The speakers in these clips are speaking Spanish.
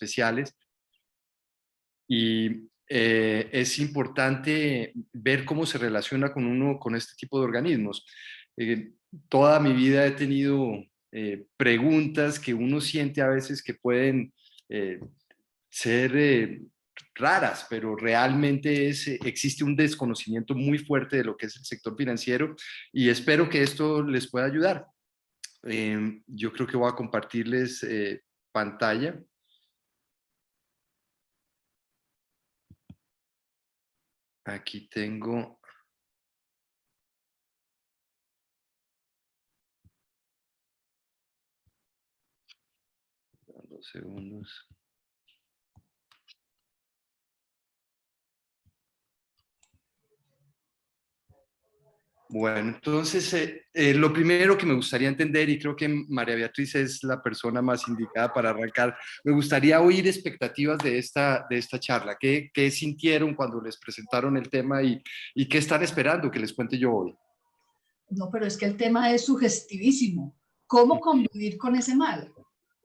especiales. Y es importante ver cómo se relaciona con uno con este tipo de organismos. Toda mi vida he tenido preguntas que uno siente a veces que pueden ser raras, pero realmente existe un desconocimiento muy fuerte de lo que es el sector financiero y espero que esto les pueda ayudar. Yo creo que voy a compartirles pantalla. Aquí tengo. Dos segundos. Bueno, entonces lo primero que me gustaría entender, y creo que María Beatriz es la persona más indicada para arrancar, me gustaría oír expectativas de esta charla. ¿Qué sintieron cuando les presentaron el tema y qué están esperando que les cuente yo hoy? No, pero es que el tema es sugestivísimo. ¿Cómo convivir con ese mal?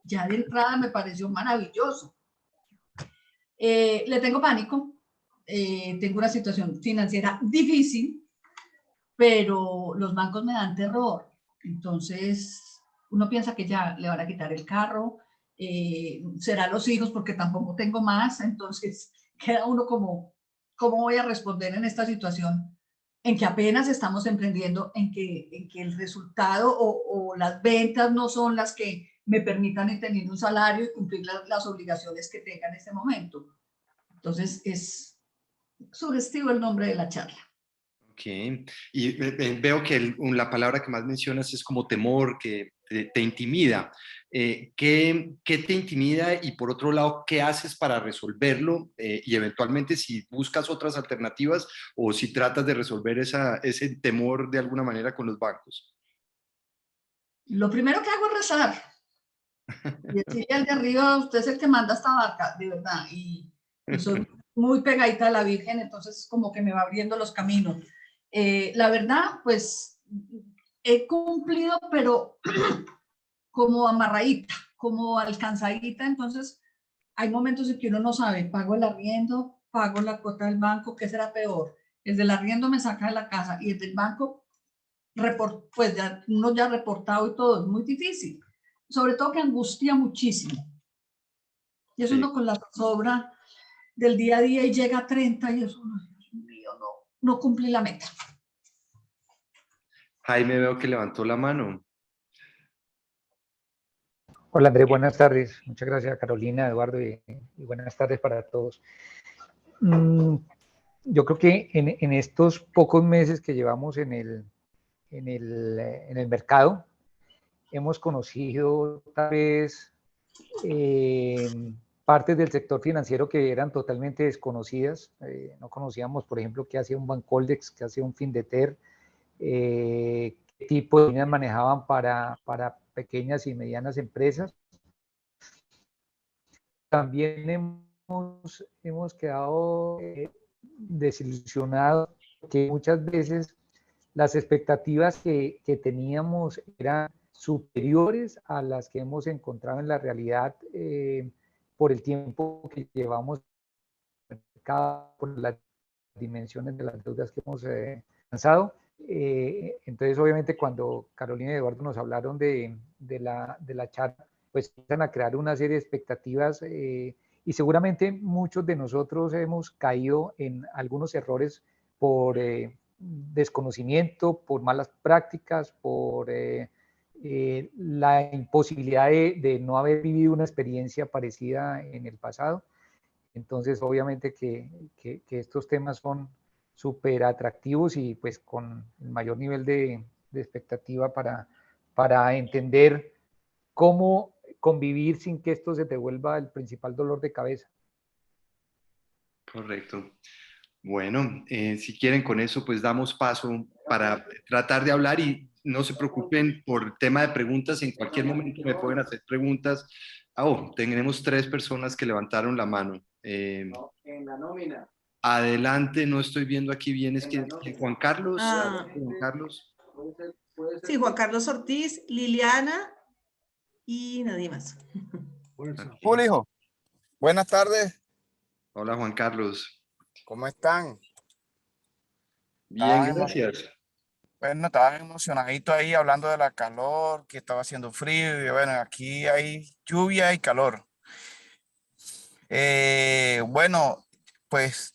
Ya de entrada me pareció maravilloso. Le tengo pánico. Tengo una situación financiera difícil, pero los bancos me dan terror. Entonces, uno piensa que ya le van a quitar el carro, será los hijos porque tampoco tengo más. Entonces, queda uno como, ¿cómo voy a responder en esta situación? En que apenas estamos emprendiendo, en que el resultado o las ventas no son las que me permitan tener un salario y cumplir las obligaciones que tenga en este momento. Entonces, es sugestivo el nombre de la charla. Ok, y veo que la palabra que más mencionas es como temor, que te intimida. ¿Qué te intimida y por otro lado, qué haces para resolverlo? Y eventualmente si buscas otras alternativas o si tratas de resolver ese temor de alguna manera con los bancos. Lo primero que hago es rezar. Y decirle al de arriba, usted es el que manda esta barca, de verdad. Y soy muy pegadita a la Virgen, entonces como que me va abriendo los caminos. La verdad, pues he cumplido, pero como amarradita, como alcanzadita. Entonces hay momentos en que uno no sabe, pago el arriendo, pago la cuota del banco, ¿qué será peor? El del arriendo me saca de la casa y el del banco, pues ya, uno ya reportado y todo, es muy difícil. Sobre todo que angustia muchísimo. Y es Sí. uno con la sobra del día a día y llega a 30 y es uno, Dios mío, no cumplí la meta. Jaime, veo que levantó la mano. Hola Andrés, buenas tardes. Muchas gracias Carolina, Eduardo y buenas tardes para todos. Yo creo que en estos pocos meses que llevamos en el mercado, hemos conocido tal vez partes del sector financiero que eran totalmente desconocidas. No conocíamos, por ejemplo, qué hacía un Bancoldex, qué hacía un Findeter, qué tipo de líneas manejaban para pequeñas y medianas empresas. También hemos quedado desilusionados que muchas veces las expectativas que teníamos eran superiores a las que hemos encontrado en la realidad por el tiempo que llevamos en el mercado, por las dimensiones de las deudas que hemos lanzado. Entonces, obviamente, cuando Carolina y Eduardo nos hablaron de la charla, pues empiezan a crear una serie de expectativas y seguramente muchos de nosotros hemos caído en algunos errores por desconocimiento, por malas prácticas, por la imposibilidad de no haber vivido una experiencia parecida en el pasado. Entonces, obviamente que estos temas son súper atractivos y pues con el mayor nivel de expectativa para entender cómo convivir sin que esto se te vuelva el principal dolor de cabeza. Correcto. Bueno, si quieren con eso, pues damos paso para tratar de hablar y no se preocupen por tema de preguntas. En cualquier momento me pueden hacer preguntas. Tenemos 3 personas que levantaron la mano. En la nómina. Adelante, no estoy viendo aquí bien. Es que Juan Carlos. Juan Carlos. Sí, Juan Carlos Ortiz, Liliana y nadie más. ¿Cómo le dijo? Buenas tardes, Hola Juan Carlos. ¿cómo están? Bien, Estaban gracias. estaban emocionaditos ahí hablando de la calor, que estaba haciendo frío, y bueno, aquí hay lluvia y calor. Bueno, pues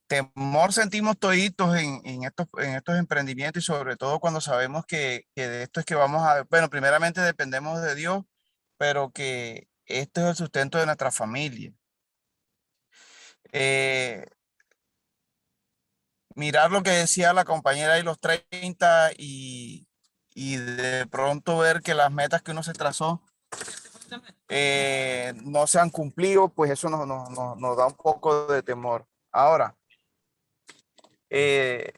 temor sentimos toditos en estos emprendimientos y sobre todo cuando sabemos que de esto es que vamos a, bueno, primeramente dependemos de Dios, pero que esto es el sustento de nuestra familia. Eh, Mirar lo que decía la compañera de los 30 y de pronto ver que las metas que uno se trazó no se han cumplido, pues eso nos da un poco de temor. Ahora, eh,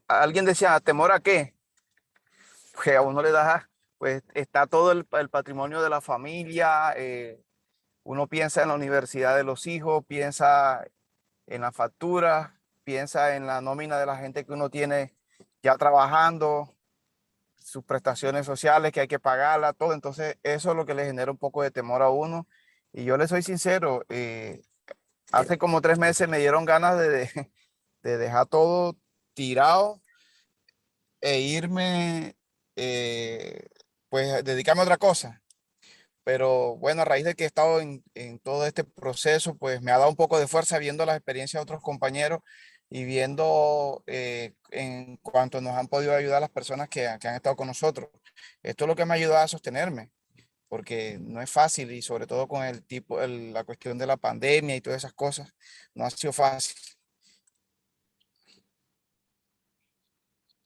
alguien decía, ¿temor a qué? Que a uno le da, pues está todo el patrimonio de la familia, uno piensa en la universidad de los hijos, piensa en las facturas, piensa en la nómina de la gente que uno tiene ya trabajando, sus prestaciones sociales que hay que pagarla, todo. Entonces, eso es lo que le genera un poco de temor a uno. Y yo le soy sincero, hace como 3 meses me dieron ganas de dejar todo tirado e irme, pues dedicarme a otra cosa. Pero bueno, a raíz de que he estado en todo este proceso, pues me ha dado un poco de fuerza viendo las experiencias de otros compañeros y viendo en cuanto nos han podido ayudar las personas que han estado con nosotros. Esto es lo que me ha ayudado a sostenerme, porque no es fácil y sobre todo con la cuestión de la pandemia y todas esas cosas, no ha sido fácil.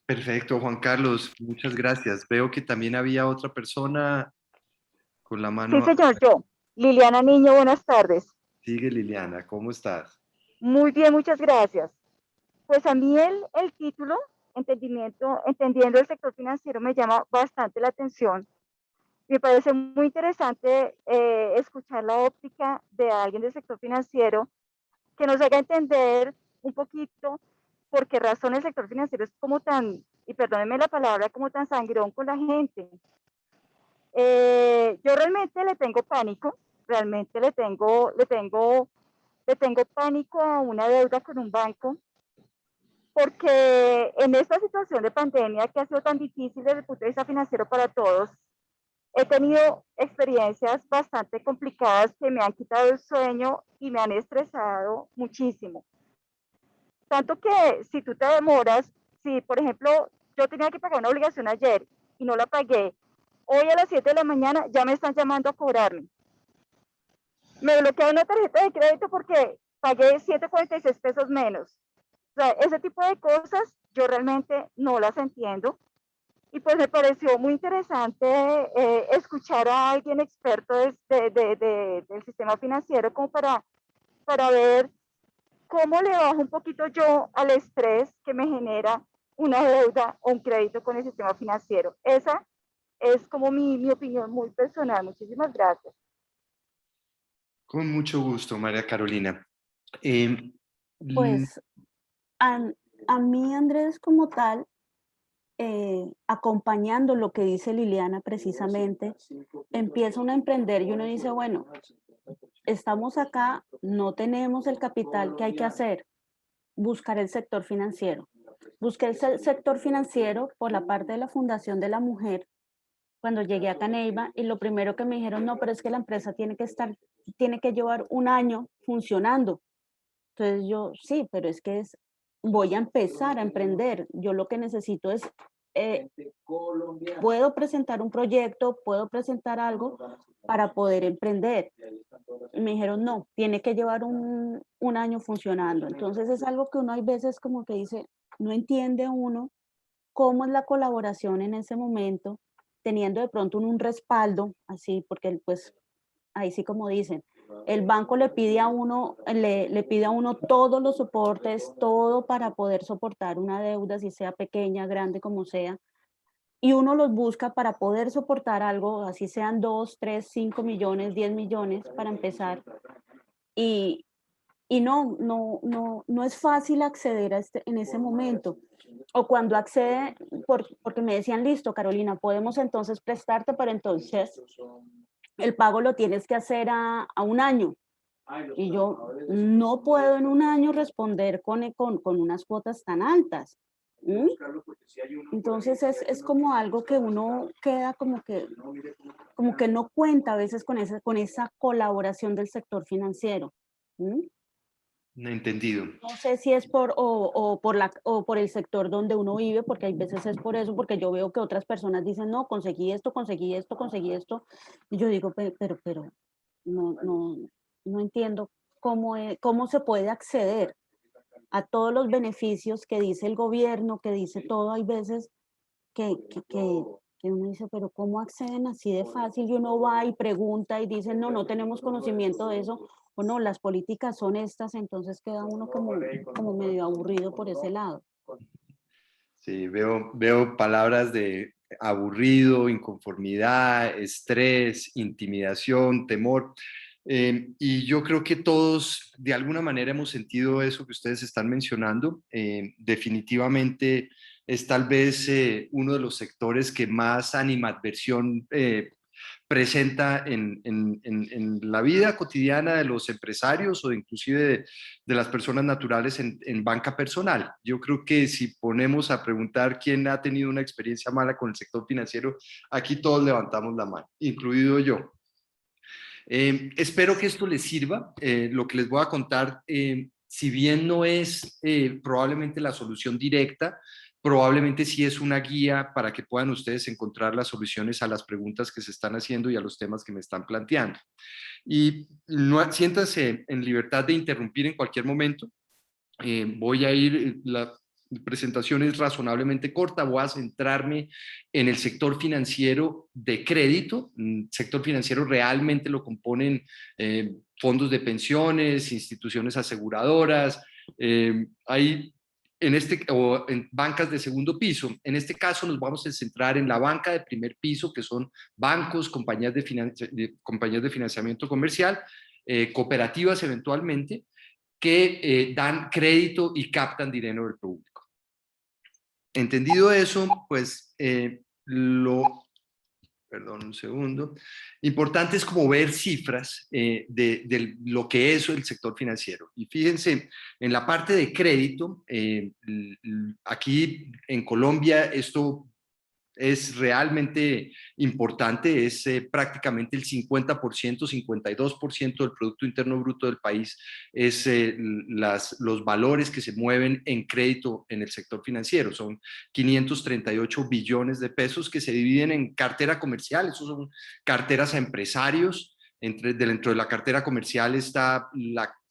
Perfecto, Juan Carlos, muchas gracias. Veo que también había otra persona con la Sí, mano. señor, yo. Liliana Niño, buenas tardes. Sigue Liliana, ¿cómo estás? Muy bien, muchas gracias. Pues a mí el título, entendiendo el sector financiero, me llama bastante la atención. Me parece muy interesante escuchar la óptica de alguien del sector financiero que nos haga entender un poquito por qué razón el sector financiero es como tan, y perdónenme la palabra, como tan sangrón con la gente. Yo realmente le tengo pánico, realmente le tengo pánico a una deuda con un banco, porque en esta situación de pandemia que ha sido tan difícil desde el punto de vista financiero para todos, he tenido experiencias bastante complicadas que me han quitado el sueño y me han estresado muchísimo. Tanto que si tú te demoras, si por ejemplo yo tenía que pagar una obligación ayer y no la pagué, hoy a las 7 de la mañana ya me están llamando a cobrarme. Me bloquearon una tarjeta de crédito porque pagué 7.46 pesos menos. O sea, ese tipo de cosas yo realmente no las entiendo. Y pues me pareció muy interesante escuchar a alguien experto del sistema financiero como para ver cómo le bajo un poquito yo al estrés que me genera una deuda o un crédito con el sistema financiero. Esa es como mi opinión muy personal. Muchísimas gracias. Con mucho gusto, María Carolina. Eh, l- Pues a, a mí, Andrés, como tal, acompañando lo que dice Liliana precisamente, empieza uno a emprender y uno dice, bueno, estamos acá, no tenemos el capital, ¿qué hay que hacer? Buscar el sector financiero. Busqué el sector financiero por la parte de la Fundación de la Mujer cuando llegué a Caneiva y lo primero que me dijeron, no, pero es que la empresa tiene que llevar un año funcionando. Entonces yo, sí, pero es que voy a empezar a emprender. Yo lo que necesito es, eh, puedo presentar un proyecto, puedo presentar algo para poder emprender. Y me dijeron, no, tiene que llevar un año funcionando. Entonces es algo que uno hay veces como que dice, no entiende uno cómo es la colaboración en ese momento, teniendo de pronto un respaldo, así, porque pues ahí sí como dicen, el banco le pide a uno, le pide a uno todos los soportes, todo para poder soportar una deuda, si sea pequeña, grande, como sea, y uno los busca para poder soportar algo, así sean 2, 3, 5 millones, 10 millones para empezar, y, y no es fácil acceder en ese momento. O cuando accede, porque me decían, listo, Carolina, podemos entonces prestarte, pero entonces el pago lo tienes que hacer a un año. Y yo no puedo en un año responder con unas cuotas tan altas. ¿Mm? Entonces es como algo que uno queda como que no cuenta a veces con esa colaboración del sector financiero. ¿Mm? Entendido. No sé si es por el sector donde uno vive, porque hay veces es por eso, porque yo veo que otras personas dicen, no, conseguí esto, conseguí esto, conseguí esto. Y yo digo, pero no entiendo cómo se puede acceder a todos los beneficios que dice el gobierno, que dice todo. Hay veces que uno dice, pero ¿cómo acceden así de fácil? Y uno va y pregunta y dice, no tenemos conocimiento de eso, o no, las políticas son estas, entonces queda uno como medio aburrido por ese lado. Sí, veo palabras de aburrido, inconformidad, estrés, intimidación, temor. Y yo creo que todos de alguna manera hemos sentido eso que ustedes están mencionando. Definitivamente es tal vez uno de los sectores que más animadversión presenta en la vida cotidiana de los empresarios o inclusive de las personas naturales en banca personal. Yo creo que si ponemos a preguntar quién ha tenido una experiencia mala con el sector financiero, aquí todos levantamos la mano, incluido yo. Espero que esto les sirva. Lo que les voy a contar, si bien no es probablemente la solución directa, probablemente sí es una guía para que puedan ustedes encontrar las soluciones a las preguntas que se están haciendo y a los temas que me están planteando. Y no, siéntanse en libertad de interrumpir en cualquier momento. Voy a ir, la presentación es razonablemente corta, voy a centrarme en el sector financiero de crédito. Sector financiero realmente lo componen fondos de pensiones, instituciones aseguradoras, hay o en bancas de segundo piso. En este caso nos vamos a centrar en la banca de primer piso, que son bancos, compañías de financiamiento comercial, cooperativas eventualmente, que dan crédito y captan dinero del público. Entendido eso, pues perdón un segundo, importante es como ver cifras de lo que es el sector financiero. Y fíjense, en la parte de crédito, aquí en Colombia esto es realmente importante, es prácticamente el 50%, 52% del Producto Interno Bruto del país, es los valores que se mueven en crédito en el sector financiero. Son 538 billones de pesos que se dividen en cartera comercial, esos son carteras a empresarios. Dentro de la cartera comercial está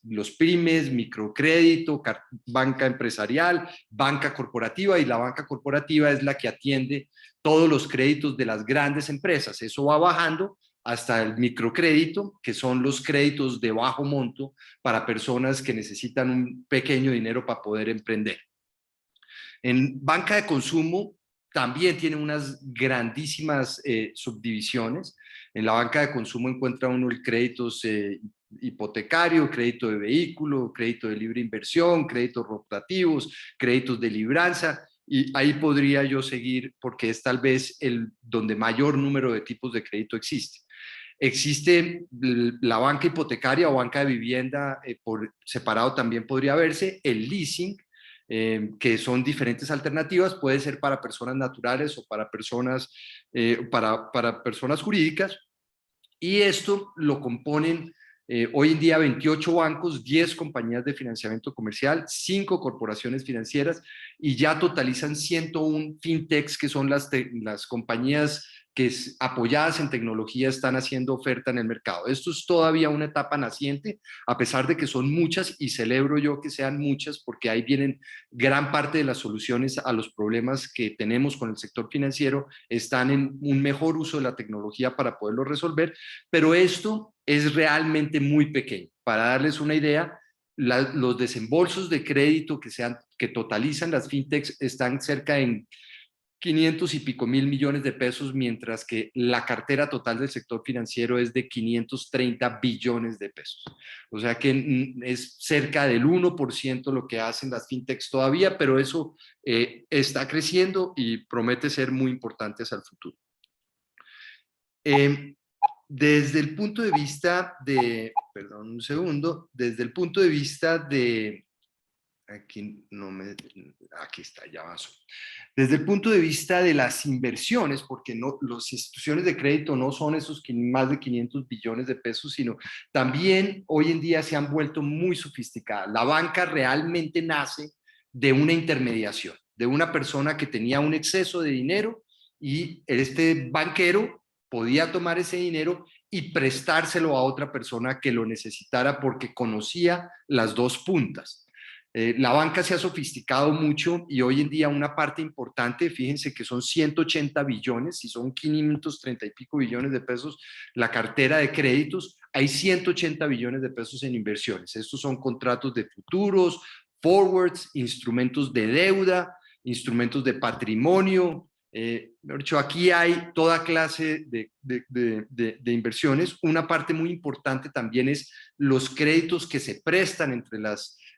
los pymes, microcrédito, banca empresarial, banca corporativa, y la banca corporativa es la que atiende todos los créditos de las grandes empresas. Eso va bajando hasta el microcrédito, que son los créditos de bajo monto para personas que necesitan un pequeño dinero para poder emprender. En banca de consumo también tiene unas grandísimas subdivisiones. En la banca de consumo encuentra uno el créditos hipotecario, crédito de vehículo, crédito de libre inversión, créditos rotativos, créditos de libranza, y ahí podría yo seguir porque es tal vez donde mayor número de tipos de crédito existe. Existe la banca hipotecaria o banca de vivienda, por separado también podría verse, el leasing, que son diferentes alternativas, puede ser para personas naturales o para personas, para personas jurídicas, y esto lo componen hoy en día 28 bancos, 10 compañías de financiamiento comercial, 5 corporaciones financieras, y ya totalizan 101 fintechs, que son las compañías que apoyadas en tecnología están haciendo oferta en el mercado. Esto es todavía una etapa naciente, a pesar de que son muchas, y celebro yo que sean muchas, porque ahí vienen gran parte de las soluciones a los problemas que tenemos con el sector financiero, están en un mejor uso de la tecnología para poderlo resolver, pero esto es realmente muy pequeño. Para darles una idea, los desembolsos de crédito que totalizan las fintechs están cerca de 500 y pico mil millones de pesos, mientras que la cartera total del sector financiero es de 530 billones de pesos. O sea que es cerca del 1% lo que hacen las fintechs todavía, pero eso está creciendo y promete ser muy importante hacia el futuro. desde el punto de vista de, perdón un segundo, desde el punto de vista de, aquí está, ya avanzó. Desde el punto de vista de las inversiones, porque no, las instituciones de crédito no son esos más de 500 billones de pesos, sino también hoy en día se han vuelto muy sofisticadas. La banca realmente nace de una intermediación, de una persona que tenía un exceso de dinero y este banquero podía tomar ese dinero y prestárselo a otra persona que lo necesitara porque conocía las dos puntas. La banca se ha sofisticado mucho y hoy en día una parte importante, fíjense que son 180 billones y son 530 y pico billones de pesos la cartera de créditos, hay 180 billones de pesos en inversiones. Estos son contratos de futuros, forwards, instrumentos de deuda, instrumentos de patrimonio. Mejor dicho, aquí hay toda clase de inversiones. Una parte muy importante también es los créditos que se prestan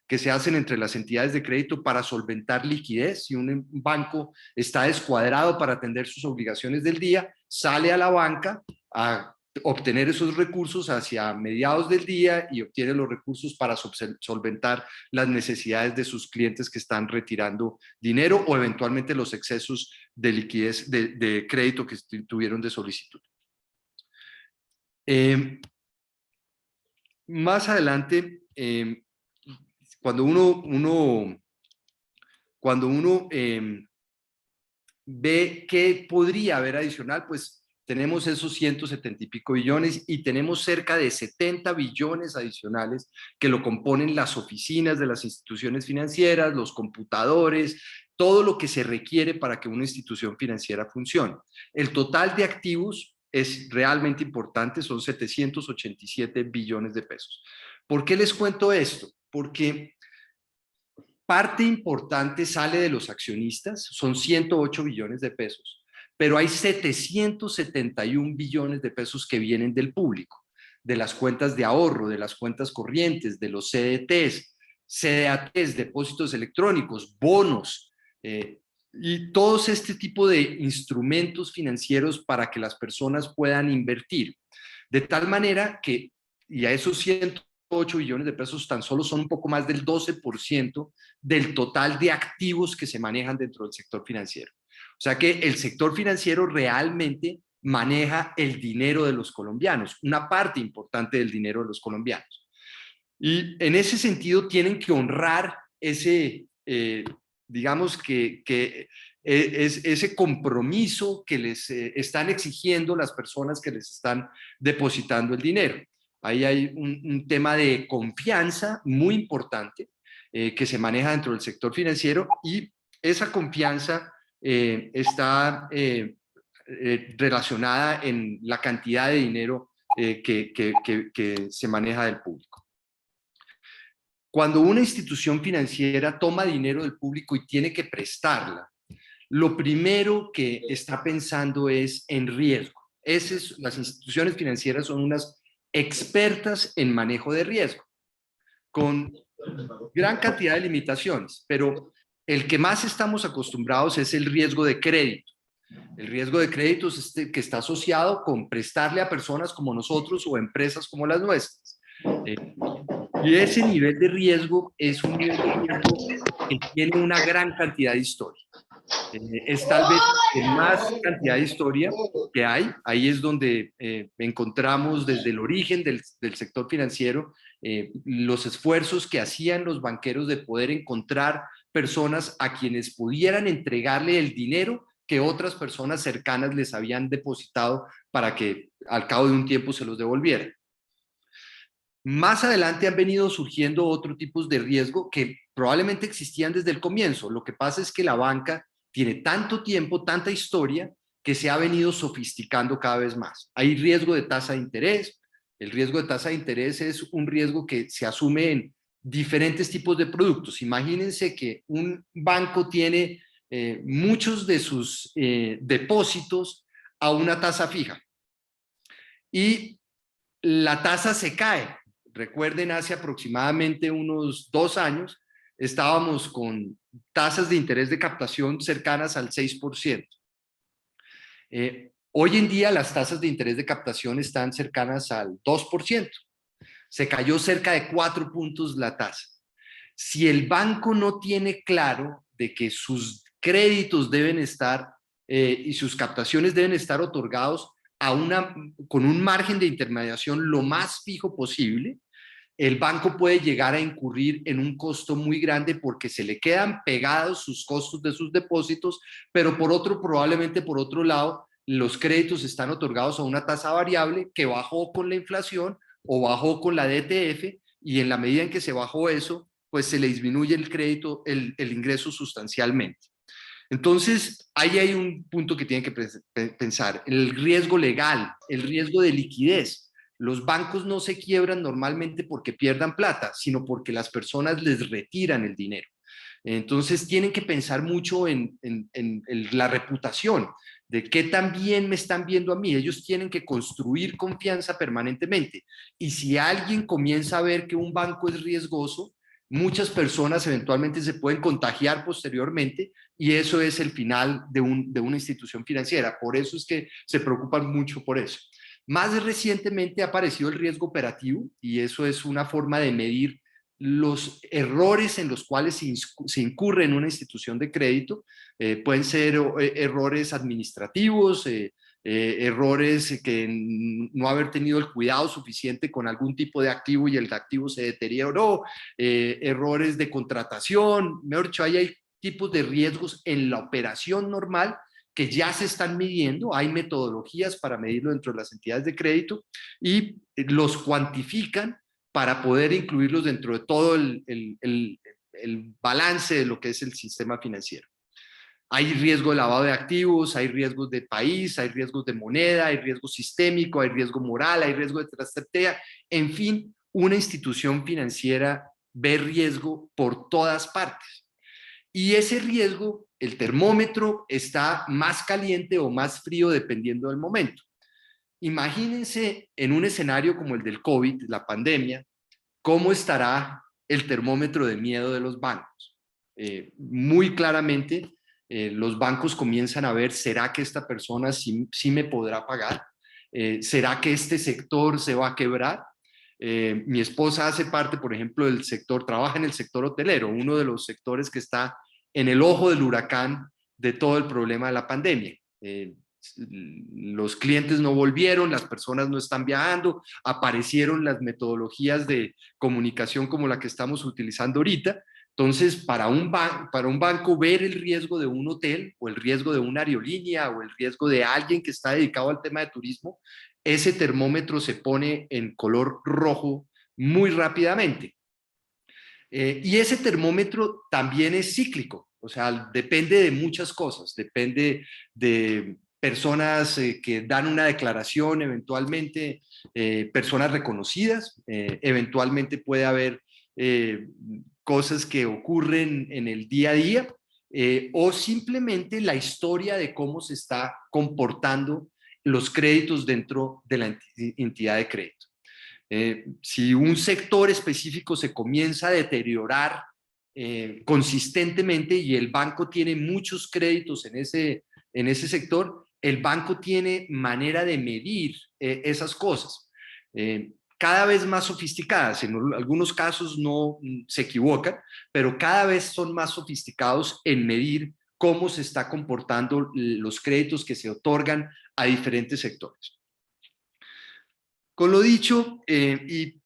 que se hacen entre las entidades de crédito para solventar liquidez. Si un banco está descuadrado para atender sus obligaciones del día, sale a la banca a obtener esos recursos hacia mediados del día y obtiene los recursos para solventar las necesidades de sus clientes que están retirando dinero o eventualmente los excesos de liquidez, de crédito que tuvieron de solicitud. Más adelante, cuando uno ve qué podría haber adicional, pues tenemos esos 170 y pico billones y tenemos cerca de 70 billones adicionales que lo componen las oficinas de las instituciones financieras, los computadores, todo lo que se requiere para que una institución financiera funcione. El total de activos es realmente importante, son 787 billones de pesos. ¿Por qué les cuento esto? Porque parte importante sale de los accionistas, son 108 billones de pesos, pero hay 771 billones de pesos que vienen del público, de las cuentas de ahorro, de las cuentas corrientes, de los CDTs, CDATs, depósitos electrónicos, bonos, y todos este tipo de instrumentos financieros para que las personas puedan invertir. De tal manera que, y a esos 108 billones de pesos tan solo son un poco más del 12% del total de activos que se manejan dentro del sector financiero. O sea que el sector financiero realmente maneja el dinero de los colombianos, una parte importante del dinero de los colombianos. Y en ese sentido tienen que honrar ese, digamos que es ese compromiso que les están exigiendo las personas que les están depositando el dinero. Ahí hay un tema de confianza muy importante que se maneja dentro del sector financiero y esa confianza está relacionada en la cantidad de dinero que se maneja del público. Cuando una institución financiera toma dinero del público y tiene que prestarla, lo primero que está pensando es en riesgo. Las instituciones financieras son unas expertas en manejo de riesgo, con gran cantidad de limitaciones, pero el que más estamos acostumbrados es el riesgo de crédito. El riesgo de crédito es que está asociado con prestarle a personas como nosotros o empresas como las nuestras. Y ese nivel de riesgo es un nivel de riesgo que tiene una gran cantidad de historia. Es tal vez el más cantidad de historia que hay. Ahí es donde encontramos desde el origen del sector financiero los esfuerzos que hacían los banqueros de poder encontrar personas a quienes pudieran entregarle el dinero que otras personas cercanas les habían depositado para que al cabo de un tiempo se los devolvieran. Más adelante han venido surgiendo otros tipos de riesgo que probablemente existían desde el comienzo. Lo que pasa es que la banca tiene tanto tiempo, tanta historia, que se ha venido sofisticando cada vez más. Hay riesgo de tasa de interés. El riesgo de tasa de interés es un riesgo que se asume en diferentes tipos de productos. Imagínense que un banco tiene muchos de sus depósitos a una tasa fija y la tasa se cae. Recuerden, hace aproximadamente unos 2 años estábamos con tasas de interés de captación cercanas al 6%. Hoy en día las tasas de interés de captación están cercanas al 2%. Se cayó cerca de 4 puntos la tasa. Si el banco no tiene claro de que sus créditos deben estar y sus captaciones deben estar otorgados con un margen de intermediación lo más fijo posible, el banco puede llegar a incurrir en un costo muy grande porque se le quedan pegados sus costos de sus depósitos, pero probablemente por otro lado, los créditos están otorgados a una tasa variable que bajó con la inflación o bajó con la DTF, y en la medida en que se bajó eso, pues se le disminuye el crédito, el ingreso sustancialmente. Entonces, ahí hay un punto que tienen que pensar: el riesgo legal, el riesgo de liquidez. Los bancos no se quiebran normalmente porque pierdan plata, sino porque las personas les retiran el dinero. Entonces tienen que pensar mucho en la reputación, de qué tan bien me están viendo a mí. Ellos tienen que construir confianza permanentemente. Y si alguien comienza a ver que un banco es riesgoso, muchas personas eventualmente se pueden contagiar posteriormente, y eso es el final de una institución financiera. Por eso es que se preocupan mucho por eso. Más recientemente ha aparecido el riesgo operativo, y eso es una forma de medir los errores en los cuales se incurre en una institución de crédito. Pueden ser errores administrativos, errores que no haber tenido el cuidado suficiente con algún tipo de activo y el activo se deterioró, errores de contratación. Mejor dicho, hay tipos de riesgos en la operación normal que ya se están midiendo. Hay metodologías para medirlo dentro de las entidades de crédito y los cuantifican para poder incluirlos dentro de todo el balance de lo que es el sistema financiero. Hay riesgo de lavado de activos, hay riesgos de país, hay riesgos de moneda, hay riesgo sistémico, hay riesgo moral, hay riesgo de trastatea. En fin, una institución financiera ve riesgo por todas partes. Y ese riesgo, el termómetro, está más caliente o más frío dependiendo del momento. Imagínense en un escenario como el del COVID, la pandemia, cómo estará el termómetro de miedo de los bancos. Muy claramente, los bancos comienzan a ver: ¿será que esta persona sí me podrá pagar? ¿Será que este sector se va a quebrar? Mi esposa hace parte, por ejemplo, del sector, trabaja en el sector hotelero, uno de los sectores que está en el ojo del huracán de todo el problema de la pandemia. Los clientes no volvieron, las personas no están viajando, aparecieron las metodologías de comunicación como la que estamos utilizando ahorita. Entonces, para un banco ver el riesgo de un hotel o el riesgo de una aerolínea o el riesgo de alguien que está dedicado al tema de turismo, ese termómetro se pone en color rojo muy rápidamente. Y ese termómetro también es cíclico, o sea, depende de muchas cosas, depende de personas que dan una declaración, eventualmente personas reconocidas, eventualmente puede haber cosas que ocurren en el día a día, o simplemente la historia de cómo se está comportando los créditos dentro de la entidad de crédito. Si un sector específico se comienza a deteriorar consistentemente y el banco tiene muchos créditos en ese sector, el banco tiene manera de medir esas cosas. Cada vez más sofisticadas, en algunos casos no se equivocan, pero cada vez son más sofisticados en medir cómo se está comportando los créditos que se otorgan a diferentes sectores. Con lo dicho, y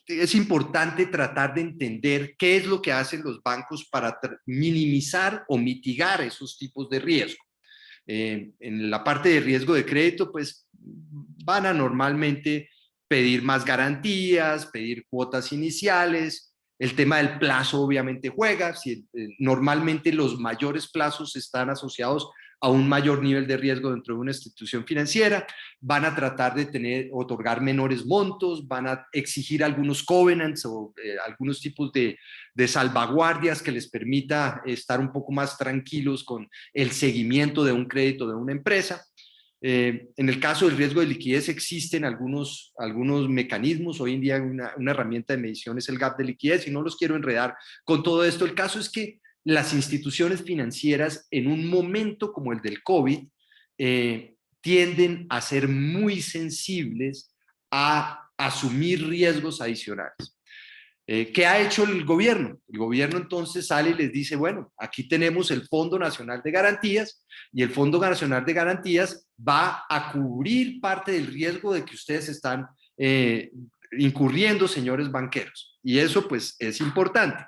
es importante tratar de entender qué es lo que hacen los bancos para minimizar o mitigar esos tipos de riesgo. En la parte de riesgo de crédito, pues van a normalmente pedir más garantías, pedir cuotas iniciales. El tema del plazo obviamente juega. Normalmente los mayores plazos están asociados a un mayor nivel de riesgo dentro de una institución financiera. Van a tratar de otorgar menores montos, van a exigir algunos covenants o algunos tipos de salvaguardias que les permita estar un poco más tranquilos con el seguimiento de un crédito de una empresa. En el caso del riesgo de liquidez existen algunos mecanismos. Hoy en día una herramienta de medición es el gap de liquidez, y no los quiero enredar con todo esto. El caso es que las instituciones financieras en un momento como el del COVID tienden a ser muy sensibles a asumir riesgos adicionales. ¿Qué ha hecho el gobierno? El gobierno entonces sale y les dice, bueno, aquí tenemos el Fondo Nacional de Garantías y el Fondo Nacional de Garantías va a cubrir parte del riesgo de que ustedes están incurriendo, señores banqueros. Y eso pues es importante.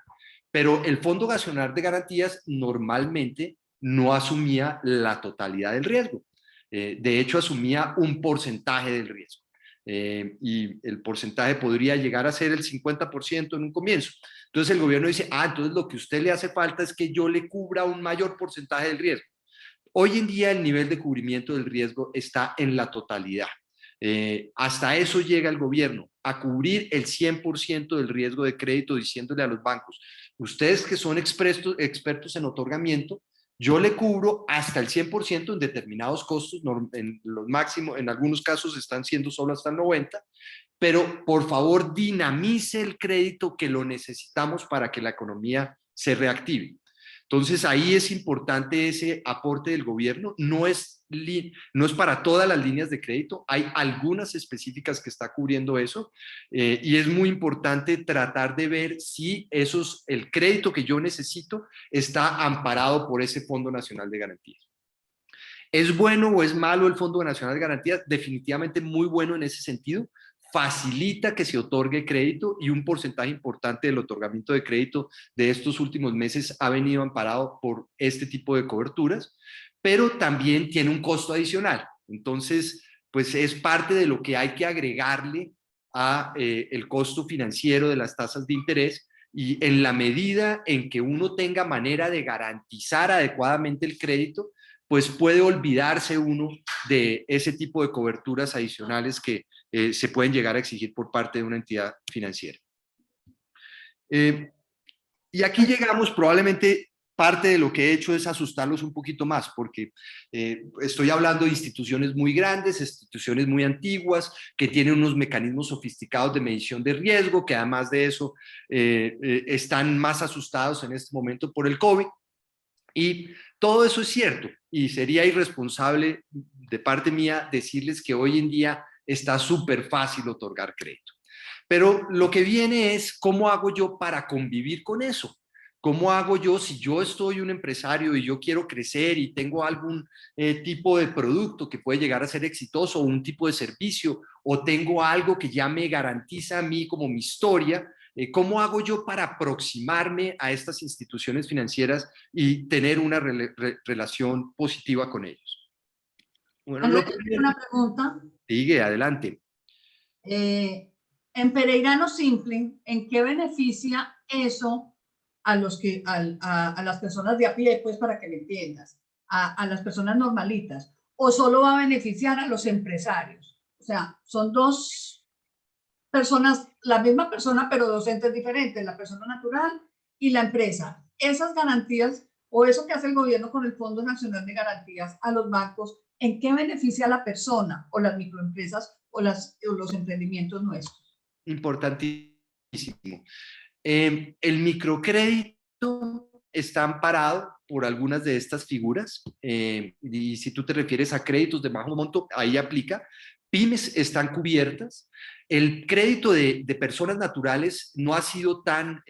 Pero el Fondo Nacional de Garantías normalmente no asumía la totalidad del riesgo. De hecho, asumía un porcentaje del riesgo. Y el porcentaje podría llegar a ser el 50% en un comienzo. Entonces el gobierno dice, entonces lo que a usted le hace falta es que yo le cubra un mayor porcentaje del riesgo. Hoy en día el nivel de cubrimiento del riesgo está en la totalidad. Hasta eso llega el gobierno, a cubrir el 100% del riesgo de crédito, diciéndole a los bancos, ustedes que son expertos en otorgamiento, yo le cubro hasta el 100% en determinados costos, en los máximos, en algunos casos están siendo solo hasta el 90%, pero por favor dinamice el crédito que lo necesitamos para que la economía se reactive. Entonces ahí es importante ese aporte del gobierno, no es para todas las líneas de crédito, hay algunas específicas que está cubriendo eso y es muy importante tratar de ver si el crédito que yo necesito está amparado por ese Fondo Nacional de Garantías. ¿Es bueno o es malo el Fondo Nacional de Garantías? Definitivamente muy bueno en ese sentido. Facilita que se otorgue crédito y un porcentaje importante del otorgamiento de crédito de estos últimos meses ha venido amparado por este tipo de coberturas, pero también tiene un costo adicional. Entonces, pues es parte de lo que hay que agregarle a el costo financiero de las tasas de interés, y en la medida en que uno tenga manera de garantizar adecuadamente el crédito, pues puede olvidarse uno de ese tipo de coberturas adicionales que se pueden llegar a exigir por parte de una entidad financiera. Y aquí llegamos, probablemente parte de lo que he hecho es asustarlos un poquito más, porque estoy hablando de instituciones muy grandes, instituciones muy antiguas, que tienen unos mecanismos sofisticados de medición de riesgo, que además de eso están más asustados en este momento por el COVID. Y todo eso es cierto, y sería irresponsable de parte mía decirles que hoy en día está súper fácil otorgar crédito. Pero lo que viene es, ¿cómo hago yo para convivir con eso? ¿Cómo hago yo si yo soy un empresario y yo quiero crecer y tengo algún tipo de producto que puede llegar a ser exitoso, o un tipo de servicio, o tengo algo que ya me garantiza a mí como mi historia? ¿Cómo hago yo para aproximarme a estas instituciones financieras y tener una relación positiva con ellos? Bueno, una pregunta. Sigue, adelante. En Pereirano Simple, ¿en qué beneficia eso a las personas de a pie, pues para que me entiendas, a las personas normalitas? ¿O solo va a beneficiar a los empresarios? O sea, son dos personas, la misma persona, pero dos entes diferentes, la persona natural y la empresa. Esas garantías o eso que hace el gobierno con el Fondo Nacional de Garantías a los bancos, ¿en qué beneficia a la persona o las microempresas o los emprendimientos nuestros? Importantísimo. El microcrédito está amparado por algunas de estas figuras, y si tú te refieres a créditos de bajo monto, ahí aplica. Pymes están cubiertas. El crédito de personas naturales no ha sido tan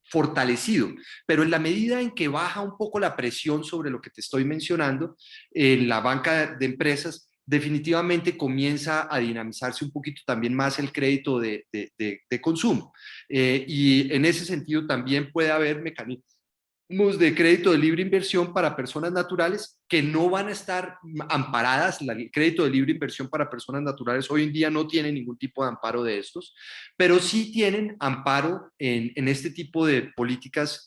fortalecido, pero en la medida en que baja un poco la presión sobre lo que te estoy mencionando, en la banca de empresas, definitivamente comienza a dinamizarse un poquito también más el crédito de consumo. Y en ese sentido también puede haber mecanismos de crédito de libre inversión para personas naturales que no van a estar amparadas. El crédito de libre inversión para personas naturales hoy en día no tiene ningún tipo de amparo de estos, pero sí tienen amparo en este tipo de políticas,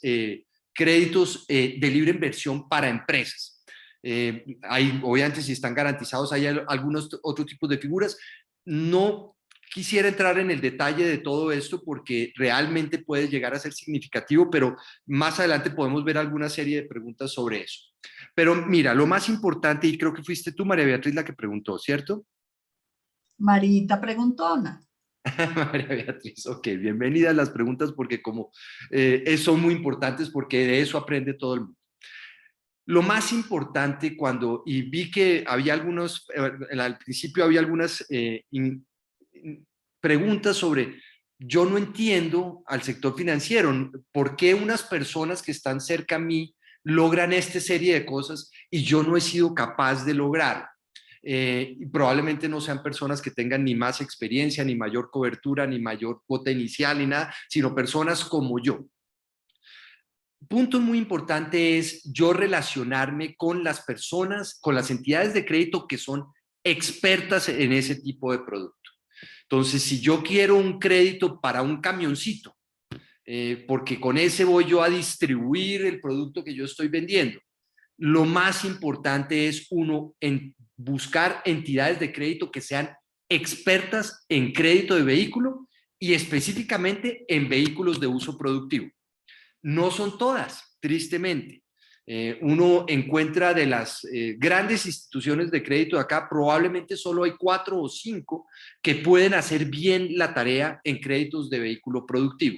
créditos de libre inversión para empresas. Obviamente, si están garantizados, hay algunos otros tipos de figuras. No quisiera entrar en el detalle de todo esto porque realmente puede llegar a ser significativo, pero más adelante podemos ver alguna serie de preguntas sobre eso. Pero mira, lo más importante, y creo que fuiste tú, María Beatriz, la que preguntó, ¿cierto? Marita preguntona. María Beatriz, ok, bienvenidas las preguntas porque como son muy importantes porque de eso aprende todo el mundo. Lo más importante y vi que había al principio había algunas preguntas sobre, yo no entiendo al sector financiero, ¿por qué unas personas que están cerca a mí logran esta serie de cosas y yo no he sido capaz de lograr? Y probablemente no sean personas que tengan ni más experiencia, ni mayor cobertura, ni mayor cuota inicial, ni nada, sino personas como yo. Punto muy importante es yo relacionarme con las personas, con las entidades de crédito que son expertas en ese tipo de producto. Entonces, si yo quiero un crédito para un camioncito, porque con ese voy yo a distribuir el producto que yo estoy vendiendo, lo más importante es buscar entidades de crédito que sean expertas en crédito de vehículo y específicamente en vehículos de uso productivo. No son todas, tristemente. Uno encuentra de las grandes instituciones de crédito de acá, probablemente solo hay 4 o 5 que pueden hacer bien la tarea en créditos de vehículo productivo.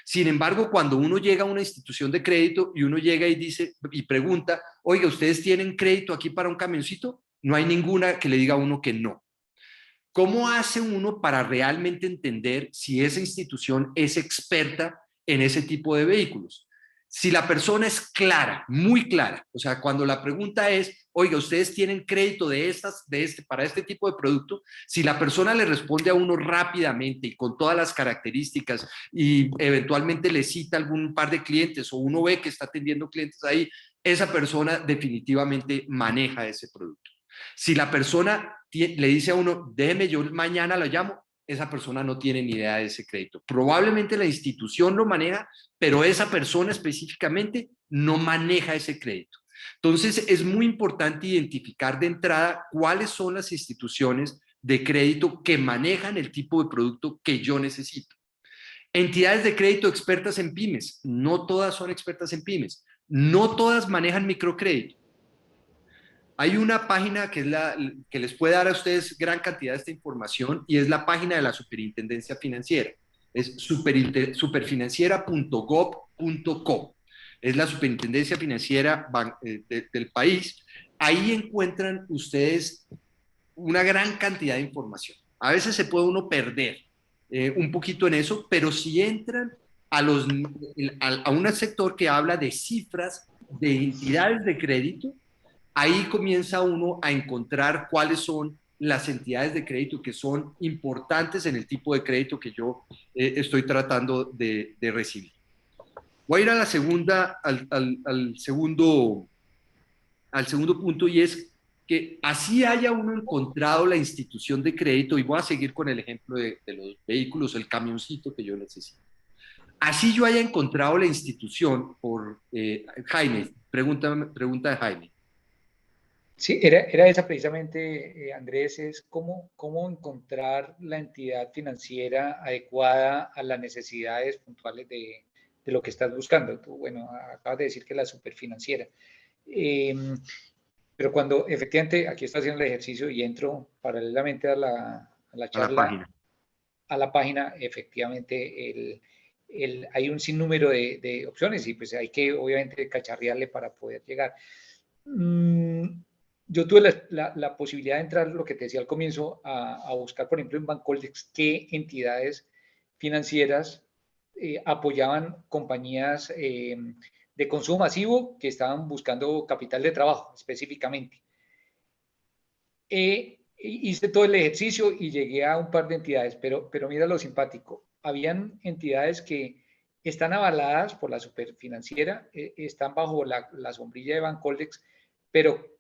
Sin embargo, cuando uno llega a una institución de crédito y uno llega y dice y pregunta, oiga, ¿ustedes tienen crédito aquí para un camioncito? No hay ninguna que le diga a uno que no. ¿Cómo hace uno para realmente entender si esa institución es experta en ese tipo de vehículos? Si la persona es clara, muy clara, o sea, cuando la pregunta es, oiga, ¿ustedes tienen crédito para este tipo de producto? Si la persona le responde a uno rápidamente y con todas las características y eventualmente le cita algún par de clientes o uno ve que está atendiendo clientes ahí, esa persona definitivamente maneja ese producto. Si la persona le dice a uno, déjeme, yo mañana lo llamo, esa persona no tiene ni idea de ese crédito. Probablemente la institución lo maneja, pero esa persona específicamente no maneja ese crédito. Entonces, es muy importante identificar de entrada cuáles son las instituciones de crédito que manejan el tipo de producto que yo necesito. Entidades de crédito expertas en pymes. No todas son expertas en pymes. No todas manejan microcrédito. Hay una página que les puede dar a ustedes gran cantidad de esta información y es la página de la Superintendencia Financiera. Es superfinanciera.gov.co. Es la Superintendencia Financiera del país. Ahí encuentran ustedes una gran cantidad de información. A veces se puede uno perder un poquito en eso, pero si entran a un sector que habla de cifras de entidades de crédito, ahí comienza uno a encontrar cuáles son las entidades de crédito que son importantes en el tipo de crédito que yo estoy tratando de recibir. Voy a ir a la segunda, al segundo punto, y es que así haya uno encontrado la institución de crédito, y voy a seguir con el ejemplo de los vehículos, el camioncito que yo necesito. Así yo haya encontrado la institución por Jaime, pregunta de Jaime. Sí, era esa precisamente, Andrés, es cómo encontrar la entidad financiera adecuada a las necesidades puntuales de lo que estás buscando. Tú, bueno, acabas de decir que la superfinanciera. Pero cuando efectivamente aquí estoy haciendo el ejercicio y entro paralelamente a la charla, a la página, efectivamente hay un sinnúmero de opciones y pues hay que obviamente cacharrearle para poder llegar. Yo tuve la posibilidad de entrar, lo que te decía al comienzo, a buscar, por ejemplo, en Bancoldex, qué entidades financieras apoyaban compañías de consumo masivo que estaban buscando capital de trabajo específicamente. Hice todo el ejercicio y llegué a un par de entidades, pero mira lo simpático. Habían entidades que están avaladas por la superfinanciera, están bajo la sombrilla de Bancoldex, pero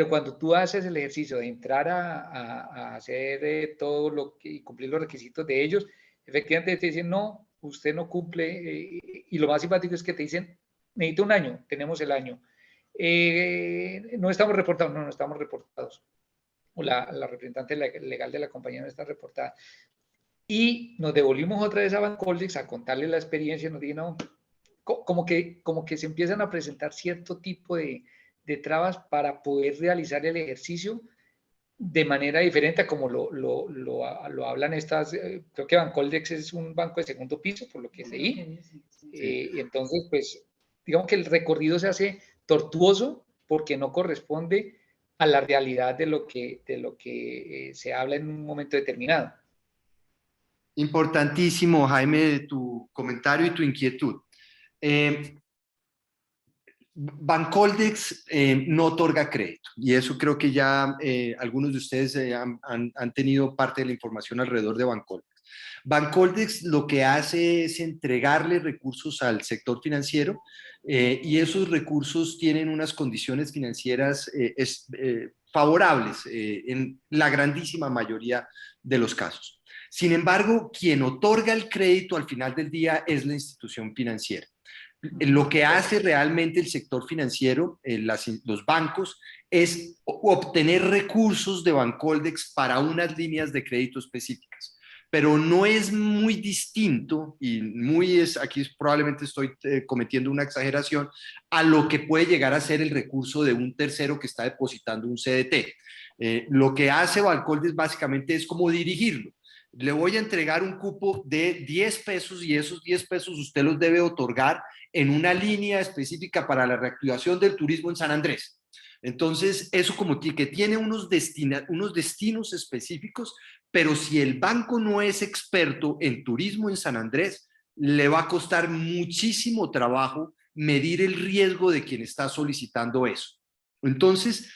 cuando tú haces el ejercicio de entrar a hacer todo lo que y cumplir los requisitos de ellos, efectivamente te dicen, no, usted no cumple, y lo más simpático es que te dicen, necesito un año, tenemos el año. No estamos reportados, no estamos reportados. O la representante legal de la compañía no está reportada. Y nos devolvimos otra vez a Bancoldex a contarle la experiencia, nos dijeron, no, como que se empiezan a presentar cierto tipo de trabas para poder realizar el ejercicio de manera diferente a como lo hablan estas, creo que Bancoldex es un banco de segundo piso, por lo que leí. Entonces, pues, digamos que el recorrido se hace tortuoso porque no corresponde a la realidad de lo que se habla en un momento determinado. Importantísimo, Jaime, tu comentario y tu inquietud. Bancoldex no otorga crédito y eso creo que ya algunos de ustedes han tenido parte de la información alrededor de Bancoldex. Bancoldex lo que hace es entregarle recursos al sector financiero y esos recursos tienen unas condiciones financieras favorables en la grandísima mayoría de los casos. Sin embargo, quien otorga el crédito al final del día es la institución financiera. Lo que hace realmente el sector financiero, los bancos, es obtener recursos de Bancoldex para unas líneas de crédito específicas. Pero no es muy distinto, y aquí probablemente estoy cometiendo una exageración, a lo que puede llegar a ser el recurso de un tercero que está depositando un CDT. Lo que hace Bancoldex básicamente es como dirigirlo. Le voy a entregar un cupo de 10 pesos y esos 10 pesos usted los debe otorgar en una línea específica para la reactivación del turismo en San Andrés. Entonces, eso como que tiene unos destinos específicos, pero si el banco no es experto en turismo en San Andrés, le va a costar muchísimo trabajo medir el riesgo de quien está solicitando eso. Entonces,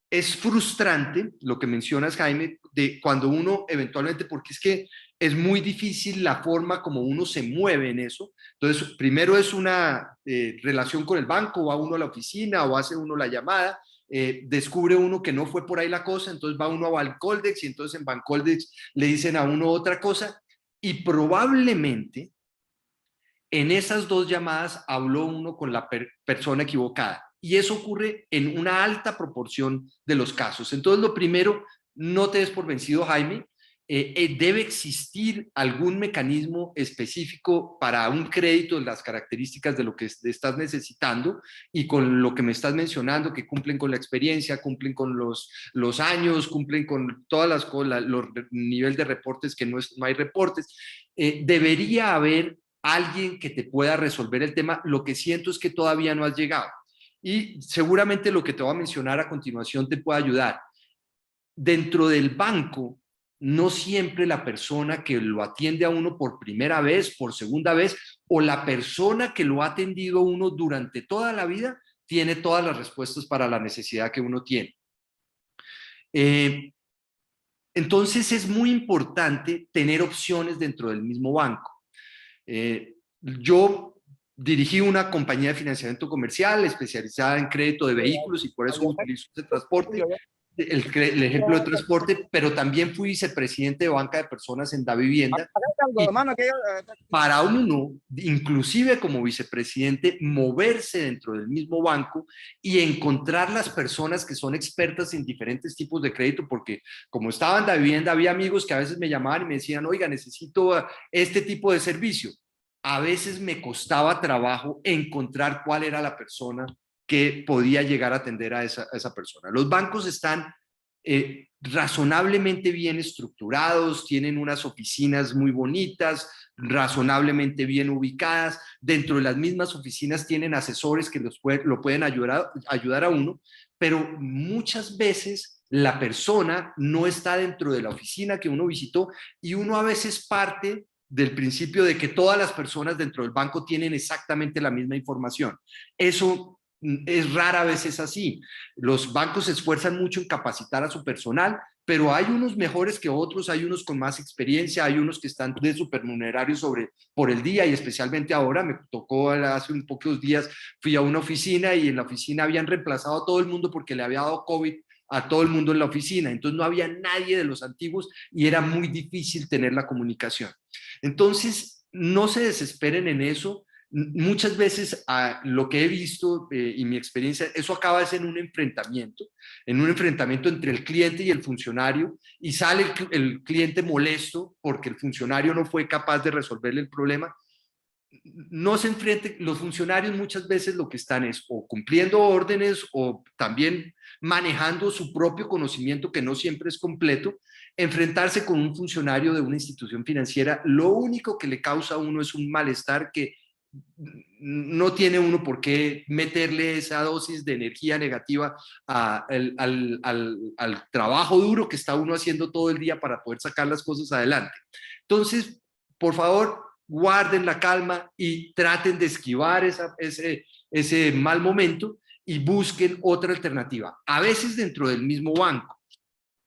es frustrante lo que mencionas, Jaime, de cuando uno eventualmente, porque es que es muy difícil la forma como uno se mueve en eso. Entonces, primero es una relación con el banco, va uno a la oficina o hace uno la llamada, descubre uno que no fue por ahí la cosa, entonces va uno a Bancoldex y entonces en Bancoldex le dicen a uno otra cosa y probablemente en esas dos llamadas habló uno con la persona equivocada. Y eso ocurre en una alta proporción de los casos. Entonces, lo primero, no te des por vencido, Jaime. Debe existir algún mecanismo específico para un crédito de las características de lo que estás necesitando y con lo que me estás mencionando, que cumplen con la experiencia, cumplen con los años, cumplen con todas los niveles de reportes que no hay reportes. Debería haber alguien que te pueda resolver el tema. Lo que siento es que todavía no has llegado. Y seguramente lo que te voy a mencionar a continuación te puede ayudar. Dentro del banco, no siempre la persona que lo atiende a uno por primera vez, por segunda vez, o la persona que lo ha atendido a uno durante toda la vida, tiene todas las respuestas para la necesidad que uno tiene. Entonces es muy importante tener opciones dentro del mismo banco. Yo dirigí una compañía de financiamiento comercial especializada en crédito de vehículos y por eso utilizo ese transporte, el ejemplo de transporte, pero también fui vicepresidente de banca de personas en Davivienda. Para uno, inclusive como vicepresidente, moverse dentro del mismo banco y encontrar las personas que son expertas en diferentes tipos de crédito, porque como estaba en Davivienda, había amigos que a veces me llamaban y me decían, oiga, necesito este tipo de servicio. A veces me costaba trabajo encontrar cuál era la persona que podía llegar a atender a esa persona. Los bancos están razonablemente bien estructurados, tienen unas oficinas muy bonitas, razonablemente bien ubicadas. Dentro de las mismas oficinas tienen asesores que lo pueden ayudar a uno, pero muchas veces la persona no está dentro de la oficina que uno visitó y uno a veces parte del principio de que todas las personas dentro del banco tienen exactamente la misma información. Eso es rara vez es así. Los bancos se esfuerzan mucho en capacitar a su personal, pero hay unos mejores que otros, hay unos con más experiencia, hay unos que están de supernumerarios por el día y especialmente ahora me tocó hace un pocos días, fui a una oficina y en la oficina habían reemplazado a todo el mundo porque le había dado COVID a todo el mundo en la oficina, entonces no había nadie de los antiguos y era muy difícil tener la comunicación. Entonces, no se desesperen en eso. Muchas veces lo que he visto y mi experiencia, eso acaba en un enfrentamiento entre el cliente y el funcionario y sale el cliente molesto porque el funcionario no fue capaz de resolverle el problema. No se enfrenten, los funcionarios muchas veces lo que están es o cumpliendo órdenes o también manejando su propio conocimiento que no siempre es completo. Enfrentarse con un funcionario de una institución financiera, lo único que le causa a uno es un malestar que no tiene uno por qué meterle esa dosis de energía negativa al trabajo duro que está uno haciendo todo el día para poder sacar las cosas adelante. Entonces, por favor, guarden la calma y traten de esquivar ese mal momento y busquen otra alternativa, a veces dentro del mismo banco.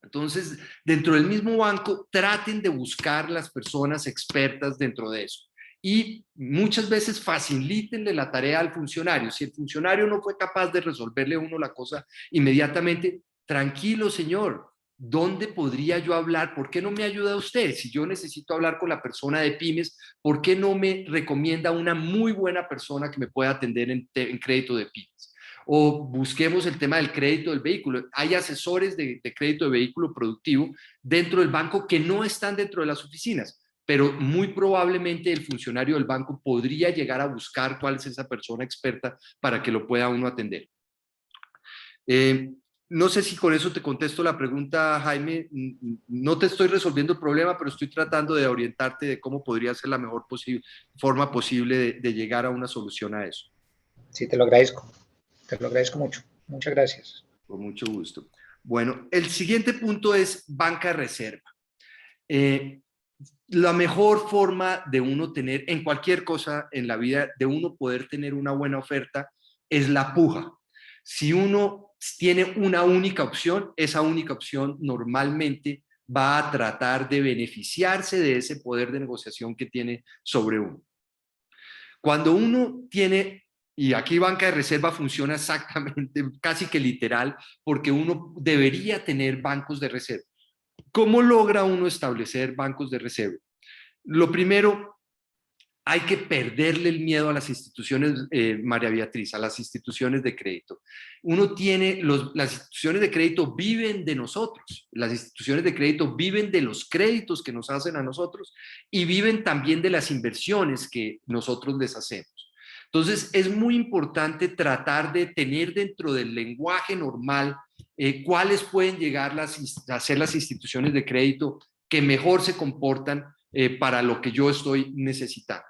Entonces, dentro del mismo banco, traten de buscar las personas expertas dentro de eso. Y muchas veces facilítenle la tarea al funcionario. Si el funcionario no fue capaz de resolverle uno la cosa inmediatamente, tranquilo, señor, ¿dónde podría yo hablar? ¿Por qué no me ayuda usted? Si yo necesito hablar con la persona de pymes, ¿por qué no me recomienda una muy buena persona que me pueda atender en crédito de pymes? O busquemos el tema del crédito del vehículo. Hay asesores de crédito de vehículo productivo dentro del banco que no están dentro de las oficinas, pero muy probablemente el funcionario del banco podría llegar a buscar cuál es esa persona experta para que lo pueda uno atender. No sé si con eso te contesto la pregunta, Jaime. No te estoy resolviendo el problema, pero estoy tratando de orientarte de cómo podría ser la mejor forma posible de llegar a una solución a eso. Sí, te lo agradezco. Te lo agradezco mucho. Muchas gracias. Con mucho gusto. Bueno, el siguiente punto es banca de reserva. La mejor forma de uno tener, en cualquier cosa en la vida, de uno poder tener una buena oferta es la puja. Si uno tiene una única opción, esa única opción normalmente va a tratar de beneficiarse de ese poder de negociación que tiene sobre uno. Cuando uno tiene, y aquí banca de reserva funciona exactamente, casi que literal, porque uno debería tener bancos de reserva. ¿Cómo logra uno establecer bancos de reserva? Lo primero, hay que perderle el miedo a las instituciones, María Beatriz, a las instituciones de crédito. Uno tiene, las instituciones de crédito viven de nosotros, las instituciones de crédito viven de los créditos que nos hacen a nosotros y viven también de las inversiones que nosotros les hacemos. Entonces, es muy importante tratar de tener dentro del lenguaje normal cuáles pueden llegar a ser las instituciones de crédito que mejor se comportan para lo que yo estoy necesitando.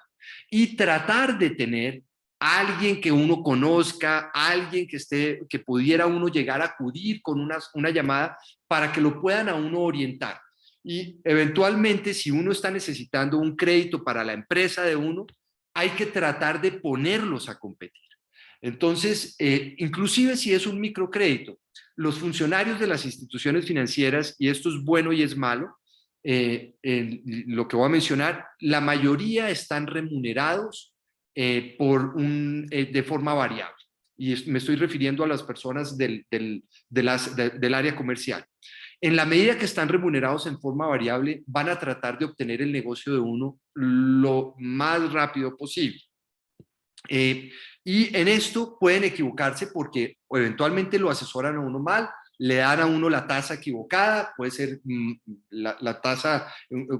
Y tratar de tener a alguien que uno conozca, alguien que pudiera uno llegar a acudir con una llamada para que lo puedan a uno orientar. Y eventualmente, si uno está necesitando un crédito para la empresa de uno, hay que tratar de ponerlos a competir. Entonces, inclusive si es un microcrédito, los funcionarios de las instituciones financieras, y esto es bueno y es malo, lo que voy a mencionar, la mayoría están remunerados de forma variable. Y me estoy refiriendo a las personas del área comercial. En la medida que están remunerados en forma variable, van a tratar de obtener el negocio de uno lo más rápido posible. Y en esto pueden equivocarse porque eventualmente lo asesoran a uno mal, le dan a uno la tasa equivocada, puede ser la tasa,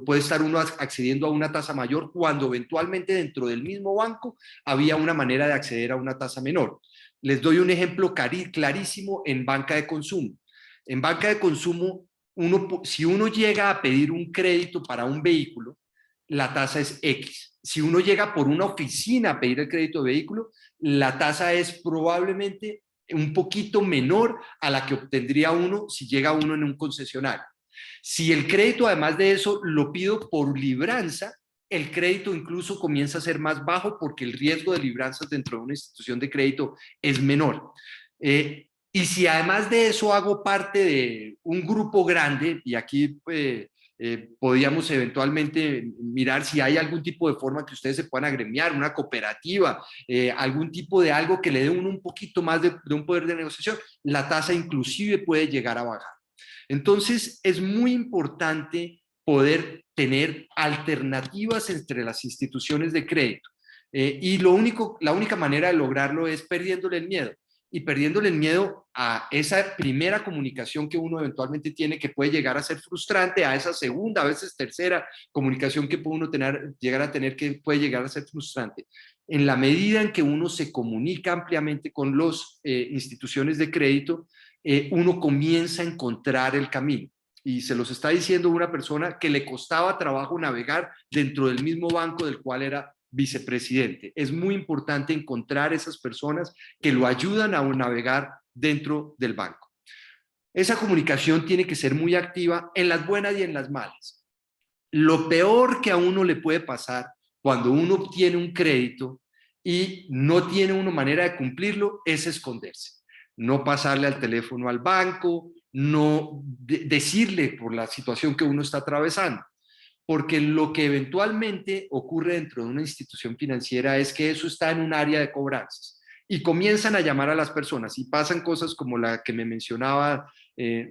puede estar uno accediendo a una tasa mayor cuando eventualmente dentro del mismo banco había una manera de acceder a una tasa menor. Les doy un ejemplo clarísimo en banca de consumo. En banca de consumo, si uno llega a pedir un crédito para un vehículo, la tasa es X. Si uno llega por una oficina a pedir el crédito de vehículo, la tasa es probablemente un poquito menor a la que obtendría uno si llega uno en un concesionario. Si el crédito, además de eso, lo pido por libranza, el crédito incluso comienza a ser más bajo porque el riesgo de libranzas dentro de una institución de crédito es menor. Y si además de eso hago parte de un grupo grande, y aquí podríamos eventualmente mirar si hay algún tipo de forma que ustedes se puedan agremiar, una cooperativa, algún tipo de algo que le dé uno un poquito más de un poder de negociación, la tasa inclusive puede llegar a bajar. Entonces es muy importante poder tener alternativas entre las instituciones de crédito. Y la única manera de lograrlo es perdiéndole el miedo. Y perdiéndole el miedo a esa primera comunicación que uno eventualmente tiene, que puede llegar a ser frustrante, a esa segunda, a veces tercera comunicación que puede uno llegar a tener, que puede llegar a ser frustrante. En la medida en que uno se comunica ampliamente con las instituciones de crédito, uno comienza a encontrar el camino. Y se los está diciendo una persona que le costaba trabajo navegar dentro del mismo banco del cual era vicepresidente. Es muy importante encontrar esas personas que lo ayudan a navegar dentro del banco. Esa comunicación tiene que ser muy activa en las buenas y en las malas. Lo peor que a uno le puede pasar cuando uno obtiene un crédito y no tiene una manera de cumplirlo es esconderse. No pasarle al teléfono al banco, no decirle por la situación que uno está atravesando. Porque lo que eventualmente ocurre dentro de una institución financiera es que eso está en un área de cobranzas y comienzan a llamar a las personas y pasan cosas como la que me mencionaba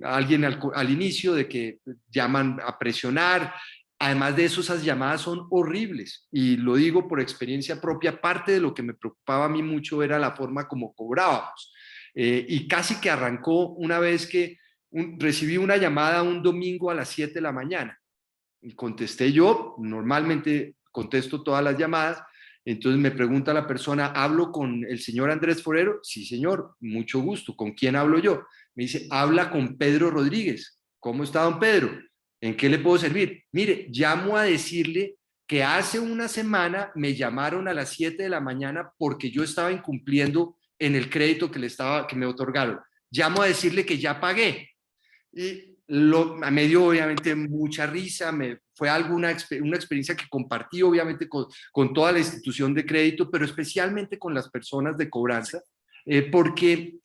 alguien al inicio, de que llaman a presionar. Además de eso, esas llamadas son horribles y lo digo por experiencia propia. Parte de lo que me preocupaba a mí mucho era la forma como cobrábamos y casi que arrancó una vez que recibí una llamada un domingo a las 7 de la mañana. Y contesté yo, normalmente contesto todas las llamadas, entonces me pregunta la persona, ¿hablo con el señor Andrés Forero? Sí, señor, mucho gusto. ¿Con quién hablo yo? Me dice, habla con Pedro Rodríguez. ¿Cómo está, don Pedro? ¿En qué le puedo servir? Mire, llamo a decirle que hace una semana me llamaron a las 7 de la mañana porque yo estaba incumpliendo en el crédito que me otorgaron. Llamo a decirle que ya pagué. Y me dio obviamente mucha risa, fue una experiencia que compartí obviamente con toda la institución de crédito, pero especialmente con las personas de cobranza, porque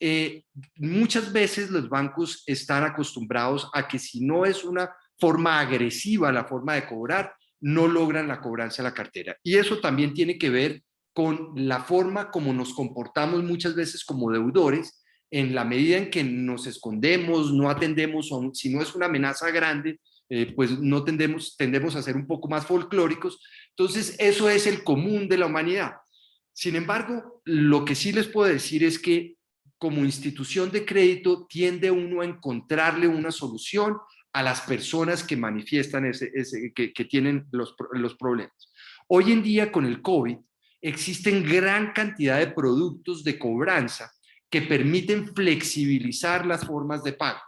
muchas veces los bancos están acostumbrados a que si no es una forma agresiva la forma de cobrar, no logran la cobranza de la cartera. Y eso también tiene que ver con la forma como nos comportamos muchas veces como deudores, en la medida en que nos escondemos, no atendemos, si no es una amenaza grande, pues no tendemos a ser un poco más folclóricos. Entonces, eso es el común de la humanidad. Sin embargo, lo que sí les puedo decir es que como institución de crédito tiende uno a encontrarle una solución a las personas que manifiestan que tienen los problemas. Hoy en día, con el COVID, existen gran cantidad de productos de cobranza que permiten flexibilizar las formas de pago.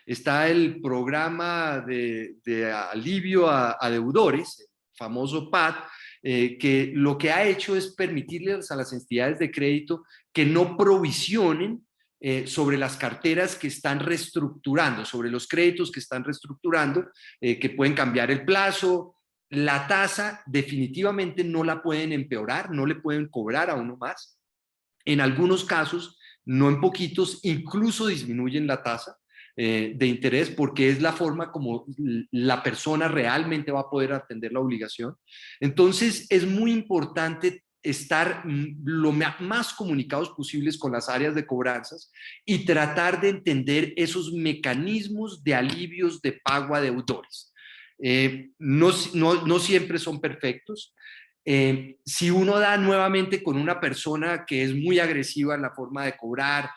Está el programa de alivio a deudores, el famoso PAD, que lo que ha hecho es permitirles a las entidades de crédito que no provisionen sobre las carteras que están reestructurando, sobre los créditos que están reestructurando, que pueden cambiar el plazo. La tasa definitivamente no la pueden empeorar, no le pueden cobrar a uno más. En algunos casos, no en poquitos, incluso disminuyen la tasa de interés porque es la forma como la persona realmente va a poder atender la obligación. Entonces, es muy importante estar lo más comunicados posibles con las áreas de cobranzas y tratar de entender esos mecanismos de alivios de pago a deudores. No siempre son perfectos. Si uno da nuevamente con una persona que es muy agresiva en la forma de cobrar,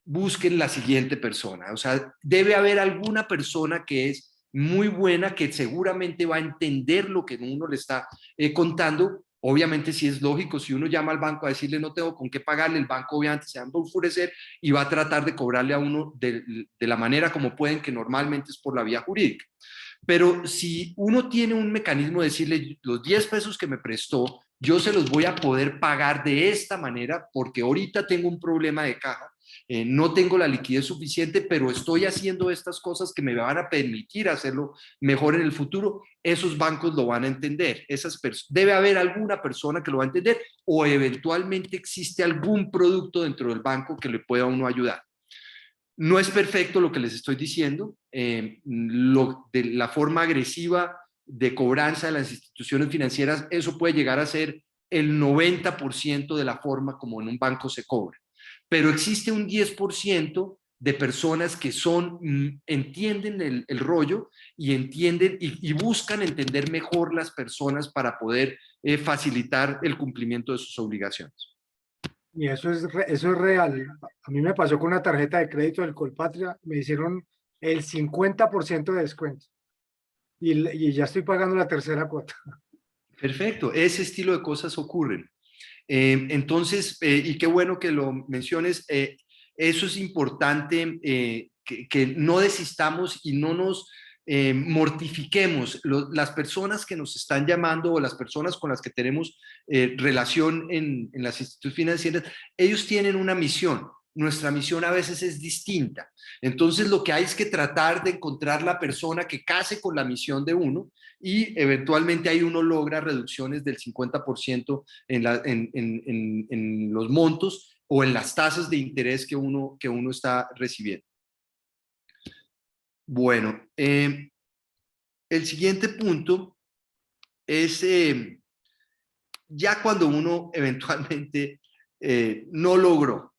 busquen la siguiente persona. O sea, debe haber alguna persona que es muy buena, que seguramente va a entender lo que uno le está contando. Obviamente, si es lógico, si uno llama al banco a decirle no tengo con qué pagarle, el banco obviamente se va a enfurecer y va a tratar de cobrarle a uno de la manera como pueden, que normalmente es por la vía jurídica. Pero si uno tiene un mecanismo de decirle los 10 pesos que me prestó, yo se los voy a poder pagar de esta manera porque ahorita tengo un problema de caja, no tengo la liquidez suficiente, pero estoy haciendo estas cosas que me van a permitir hacerlo mejor en el futuro, esos bancos lo van a entender. Debe haber alguna persona que lo va a entender o eventualmente existe algún producto dentro del banco que le pueda a uno ayudar. No es perfecto lo que les estoy diciendo. De la forma agresiva de cobranza de las instituciones financieras, eso puede llegar a ser el 90% de la forma como en un banco se cobra. Pero existe un 10% de personas que entienden el rollo y entienden y buscan entender mejor las personas para poder facilitar el cumplimiento de sus obligaciones. Y eso es real. A mí me pasó con una tarjeta de crédito del Colpatria, me hicieron el 50% de descuento. Y ya estoy pagando la tercera cuota. Perfecto, ese estilo de cosas ocurren. Entonces, y qué bueno que lo menciones, eso es importante, que no desistamos y no nos mortifiquemos. Las personas que nos están llamando o las personas con las que tenemos relación en las instituciones financieras, ellos tienen una misión. Nuestra misión a veces es distinta. Entonces lo que hay es que tratar de encontrar la persona que case con la misión de uno y eventualmente ahí uno logra reducciones del 50% en los montos o en las tasas de interés que uno está recibiendo. Bueno, el siguiente punto es ya cuando uno eventualmente no logró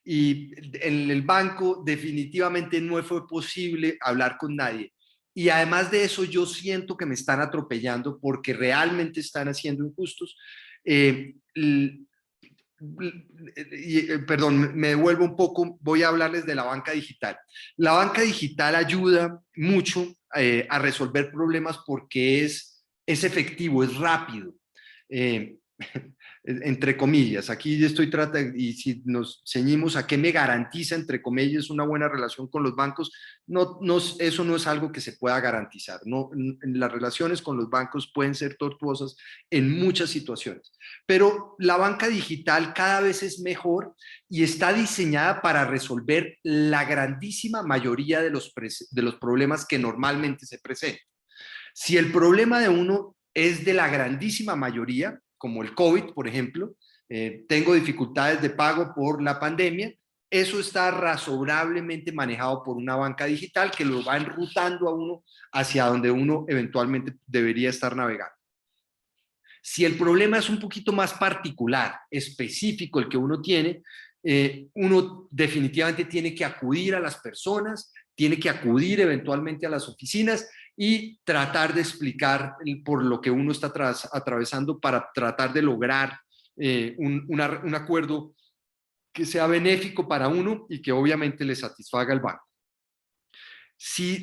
y en el banco definitivamente no fue posible hablar con nadie. Y además de eso yo siento que me están atropellando porque realmente están haciendo injustos. Perdón, me devuelvo un poco, voy a hablarles de la banca digital. La banca digital ayuda mucho a resolver problemas porque es efectivo, es rápido. Entre comillas, aquí estoy tratando, y si nos ceñimos a qué me garantiza, entre comillas, una buena relación con los bancos, eso no es algo que se pueda garantizar. Las relaciones con los bancos pueden ser tortuosas en muchas situaciones, pero la banca digital cada vez es mejor y está diseñada para resolver la grandísima mayoría de los problemas que normalmente se presentan. Si el problema de uno es de la grandísima mayoría, como el COVID, por ejemplo, tengo dificultades de pago por la pandemia, eso está razonablemente manejado por una banca digital que lo va enrutando a uno hacia donde uno eventualmente debería estar navegando. Si el problema es un poquito más particular, específico el que uno tiene, uno definitivamente tiene que acudir a las personas, tiene que acudir eventualmente a las oficinas y tratar de explicar por lo que uno está atravesando para tratar de lograr un acuerdo que sea benéfico para uno y que obviamente le satisfaga al banco.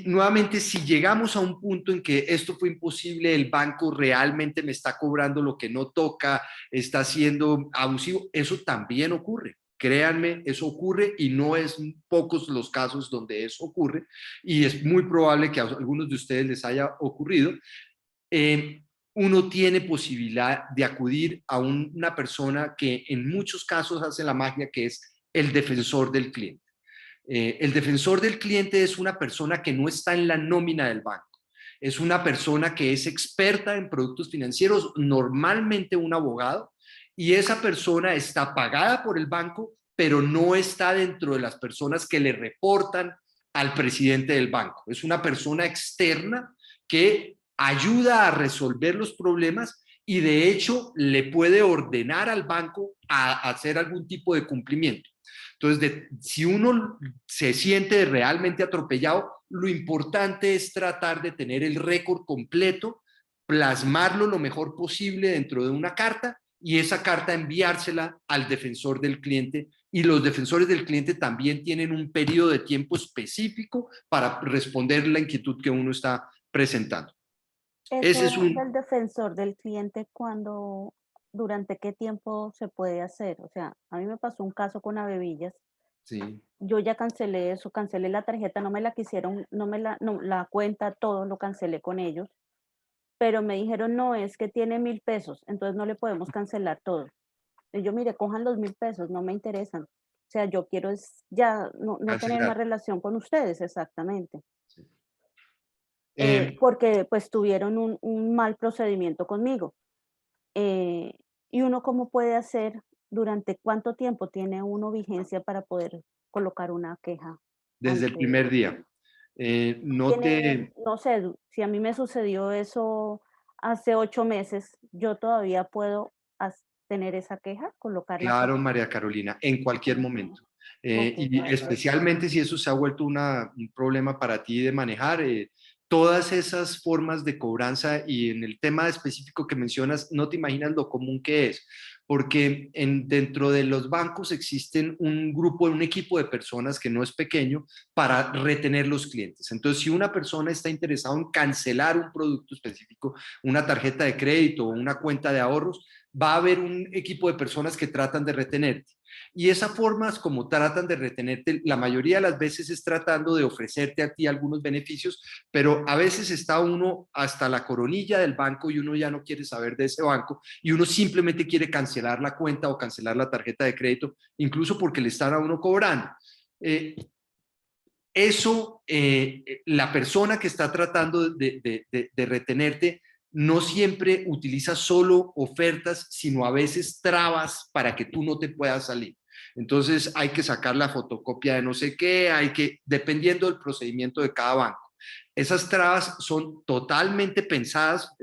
Nuevamente, si llegamos a un punto en que esto fue imposible, el banco realmente me está cobrando lo que no toca, está siendo abusivo, eso también ocurre. Créanme, eso ocurre y no es pocos los casos donde eso ocurre y es muy probable que a algunos de ustedes les haya ocurrido. Uno tiene posibilidad de acudir a una persona que en muchos casos hace la magia, que es el defensor del cliente. El defensor del cliente es una persona que no está en la nómina del banco. Es una persona que es experta en productos financieros, normalmente un abogado, y esa persona está pagada por el banco, pero no está dentro de las personas que le reportan al presidente del banco. Es una persona externa que ayuda a resolver los problemas y de hecho le puede ordenar al banco a hacer algún tipo de cumplimiento. Entonces, si uno se siente realmente atropellado, lo importante es tratar de tener el récord completo, plasmarlo lo mejor posible dentro de una carta y esa carta enviársela al defensor del cliente. Y los defensores del cliente también tienen un periodo de tiempo específico para responder la inquietud que uno está presentando. Ese es el defensor del cliente ¿durante qué tiempo se puede hacer? O sea, a mí me pasó un caso con Avevillas. Sí. Yo ya cancelé eso, cancelé la tarjeta, no me la quisieron, la cuenta, todo lo cancelé con ellos. Pero me dijeron, no, es que tiene 1.000 pesos, entonces no le podemos cancelar todo. Y yo, mire, cojan los 1.000 pesos, no me interesan. O sea, yo quiero ya no tener más relación con ustedes, exactamente. Sí. Porque pues tuvieron un mal procedimiento conmigo. ¿Y uno cómo puede hacer? ¿Durante cuánto tiempo tiene uno vigencia para poder colocar una queja? Desde el primer día. No sé, si a mí me sucedió eso hace 8 meses, ¿yo todavía puedo tener esa queja? ¿Colocarla? Claro, María Carolina, en cualquier momento. Y especialmente si eso se ha vuelto un problema para ti de manejar, todas esas formas de cobranza y en el tema específico que mencionas, no te imaginas lo común que es, porque dentro de los bancos existen un equipo de personas que no es pequeño para retener los clientes. Entonces, si una persona está interesada en cancelar un producto específico, una tarjeta de crédito o una cuenta de ahorros, va a haber un equipo de personas que tratan de retenerte. Y esas formas como tratan de retenerte, la mayoría de las veces es tratando de ofrecerte a ti algunos beneficios, pero a veces está uno hasta la coronilla del banco y uno ya no quiere saber de ese banco y uno simplemente quiere cancelar la cuenta o cancelar la tarjeta de crédito, incluso porque le están a uno cobrando. La persona que está tratando de retenerte no siempre utiliza solo ofertas, sino a veces trabas para que tú no te puedas salir. Entonces hay que sacar la fotocopia de no sé qué, dependiendo del procedimiento de cada banco. Esas trabas son totalmente pensadas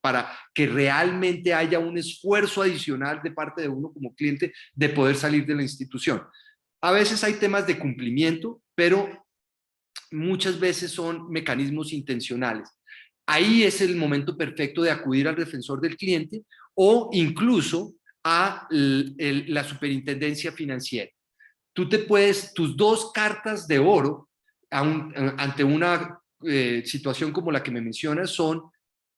para que realmente haya un esfuerzo adicional de parte de uno como cliente de poder salir de la institución. A veces hay temas de cumplimiento, pero muchas veces son mecanismos intencionales. Ahí es el momento perfecto de acudir al defensor del cliente o incluso a la superintendencia financiera. Tú tus dos cartas de oro ante una situación como la que me mencionas son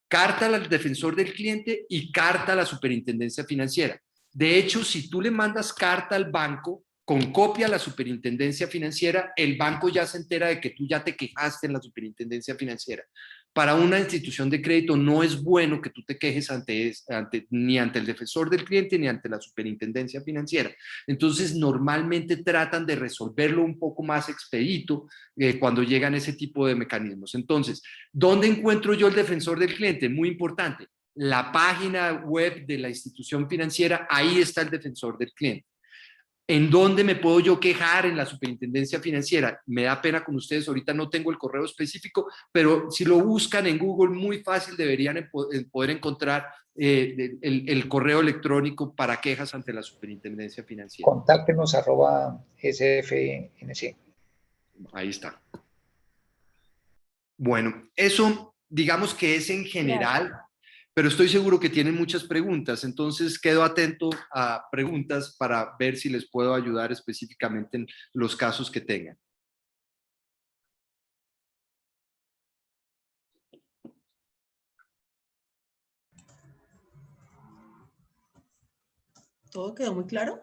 carta al defensor del cliente y carta a la superintendencia financiera. De hecho, si tú le mandas carta al banco con copia a la superintendencia financiera, el banco ya se entera de que tú ya te quejaste en la superintendencia financiera. Para una institución de crédito no es bueno que tú te quejes ni ante el defensor del cliente ni ante la superintendencia financiera. Entonces, normalmente tratan de resolverlo un poco más expedito cuando llegan ese tipo de mecanismos. Entonces, ¿dónde encuentro yo el defensor del cliente? Muy importante. La página web de la institución financiera, ahí está el defensor del cliente. ¿En dónde me puedo yo quejar en la superintendencia financiera? Me da pena con ustedes, ahorita no tengo el correo específico, pero si lo buscan en Google, muy fácil deberían poder encontrar el correo electrónico para quejas ante la superintendencia financiera. Contáctenos @sfnc. Ahí está. Bueno, eso digamos que es en general. Pero estoy seguro que tienen muchas preguntas, entonces quedo atento a preguntas para ver si les puedo ayudar específicamente en los casos que tengan. ¿Todo quedó muy claro?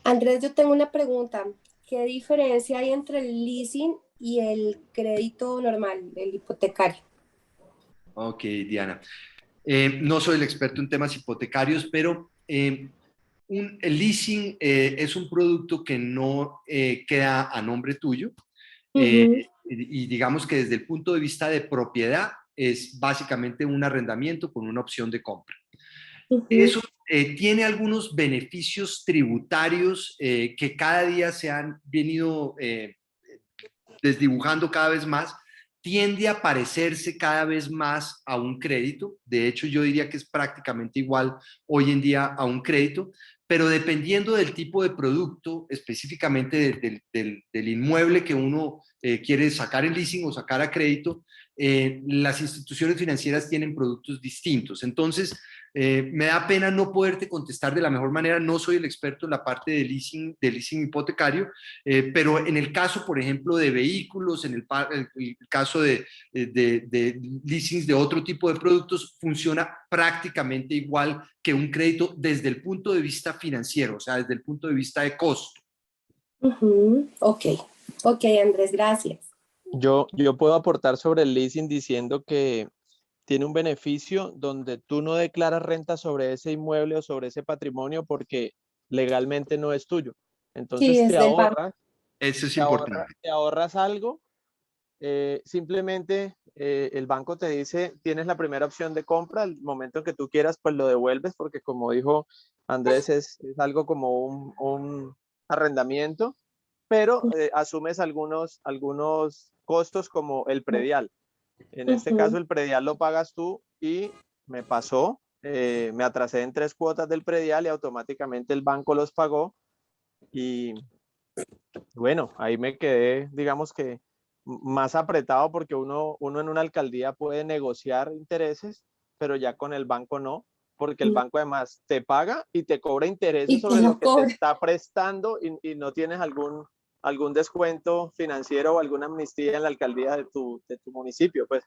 Andrés, yo tengo una pregunta. ¿Qué diferencia hay entre el leasing y el crédito normal, el hipotecario? Ok, Diana. No soy el experto en temas hipotecarios, pero el leasing es un producto que no queda a nombre tuyo. Y digamos que desde el punto de vista de propiedad es básicamente un arrendamiento con una opción de compra. Eso tiene algunos beneficios tributarios que cada día se han venido desdibujando cada vez más. Tiende a parecerse cada vez más a un crédito. De hecho, yo diría que es prácticamente igual hoy en día a un crédito, pero dependiendo del tipo de producto, específicamente del inmueble que uno quiere sacar en leasing o sacar a crédito, las instituciones financieras tienen productos distintos. Entonces, me da pena no poderte contestar de la mejor manera. No soy el experto en la parte de leasing hipotecario, pero en el caso, por ejemplo, de vehículos, en el caso de leasings de otro tipo de productos, funciona prácticamente igual que un crédito desde el punto de vista financiero, o sea, desde el punto de vista de costo. Ok, Andrés, gracias. Yo puedo aportar sobre el leasing diciendo que tiene un beneficio donde tú no declaras renta sobre ese inmueble o sobre ese patrimonio porque legalmente no es tuyo. Entonces Sí, es te del banco. ahorras, Eso es importante. te ahorras algo. Simplemente el banco te dice, tienes la primera opción de compra, el momento en que tú quieras, pues lo devuelves, porque como dijo Andrés, es algo como un arrendamiento, pero asumes algunos costos como el predial. En este caso, el predial lo pagas tú y me pasó, me atrasé en 3 cuotas del predial y automáticamente el banco los pagó y bueno, ahí me quedé, digamos que más apretado porque uno en una alcaldía puede negociar intereses, pero ya con el banco no, porque el banco además te paga y te cobra intereses sobre lo que te está prestando y no tienes algún descuento financiero o alguna amnistía en la alcaldía de tu municipio, pues.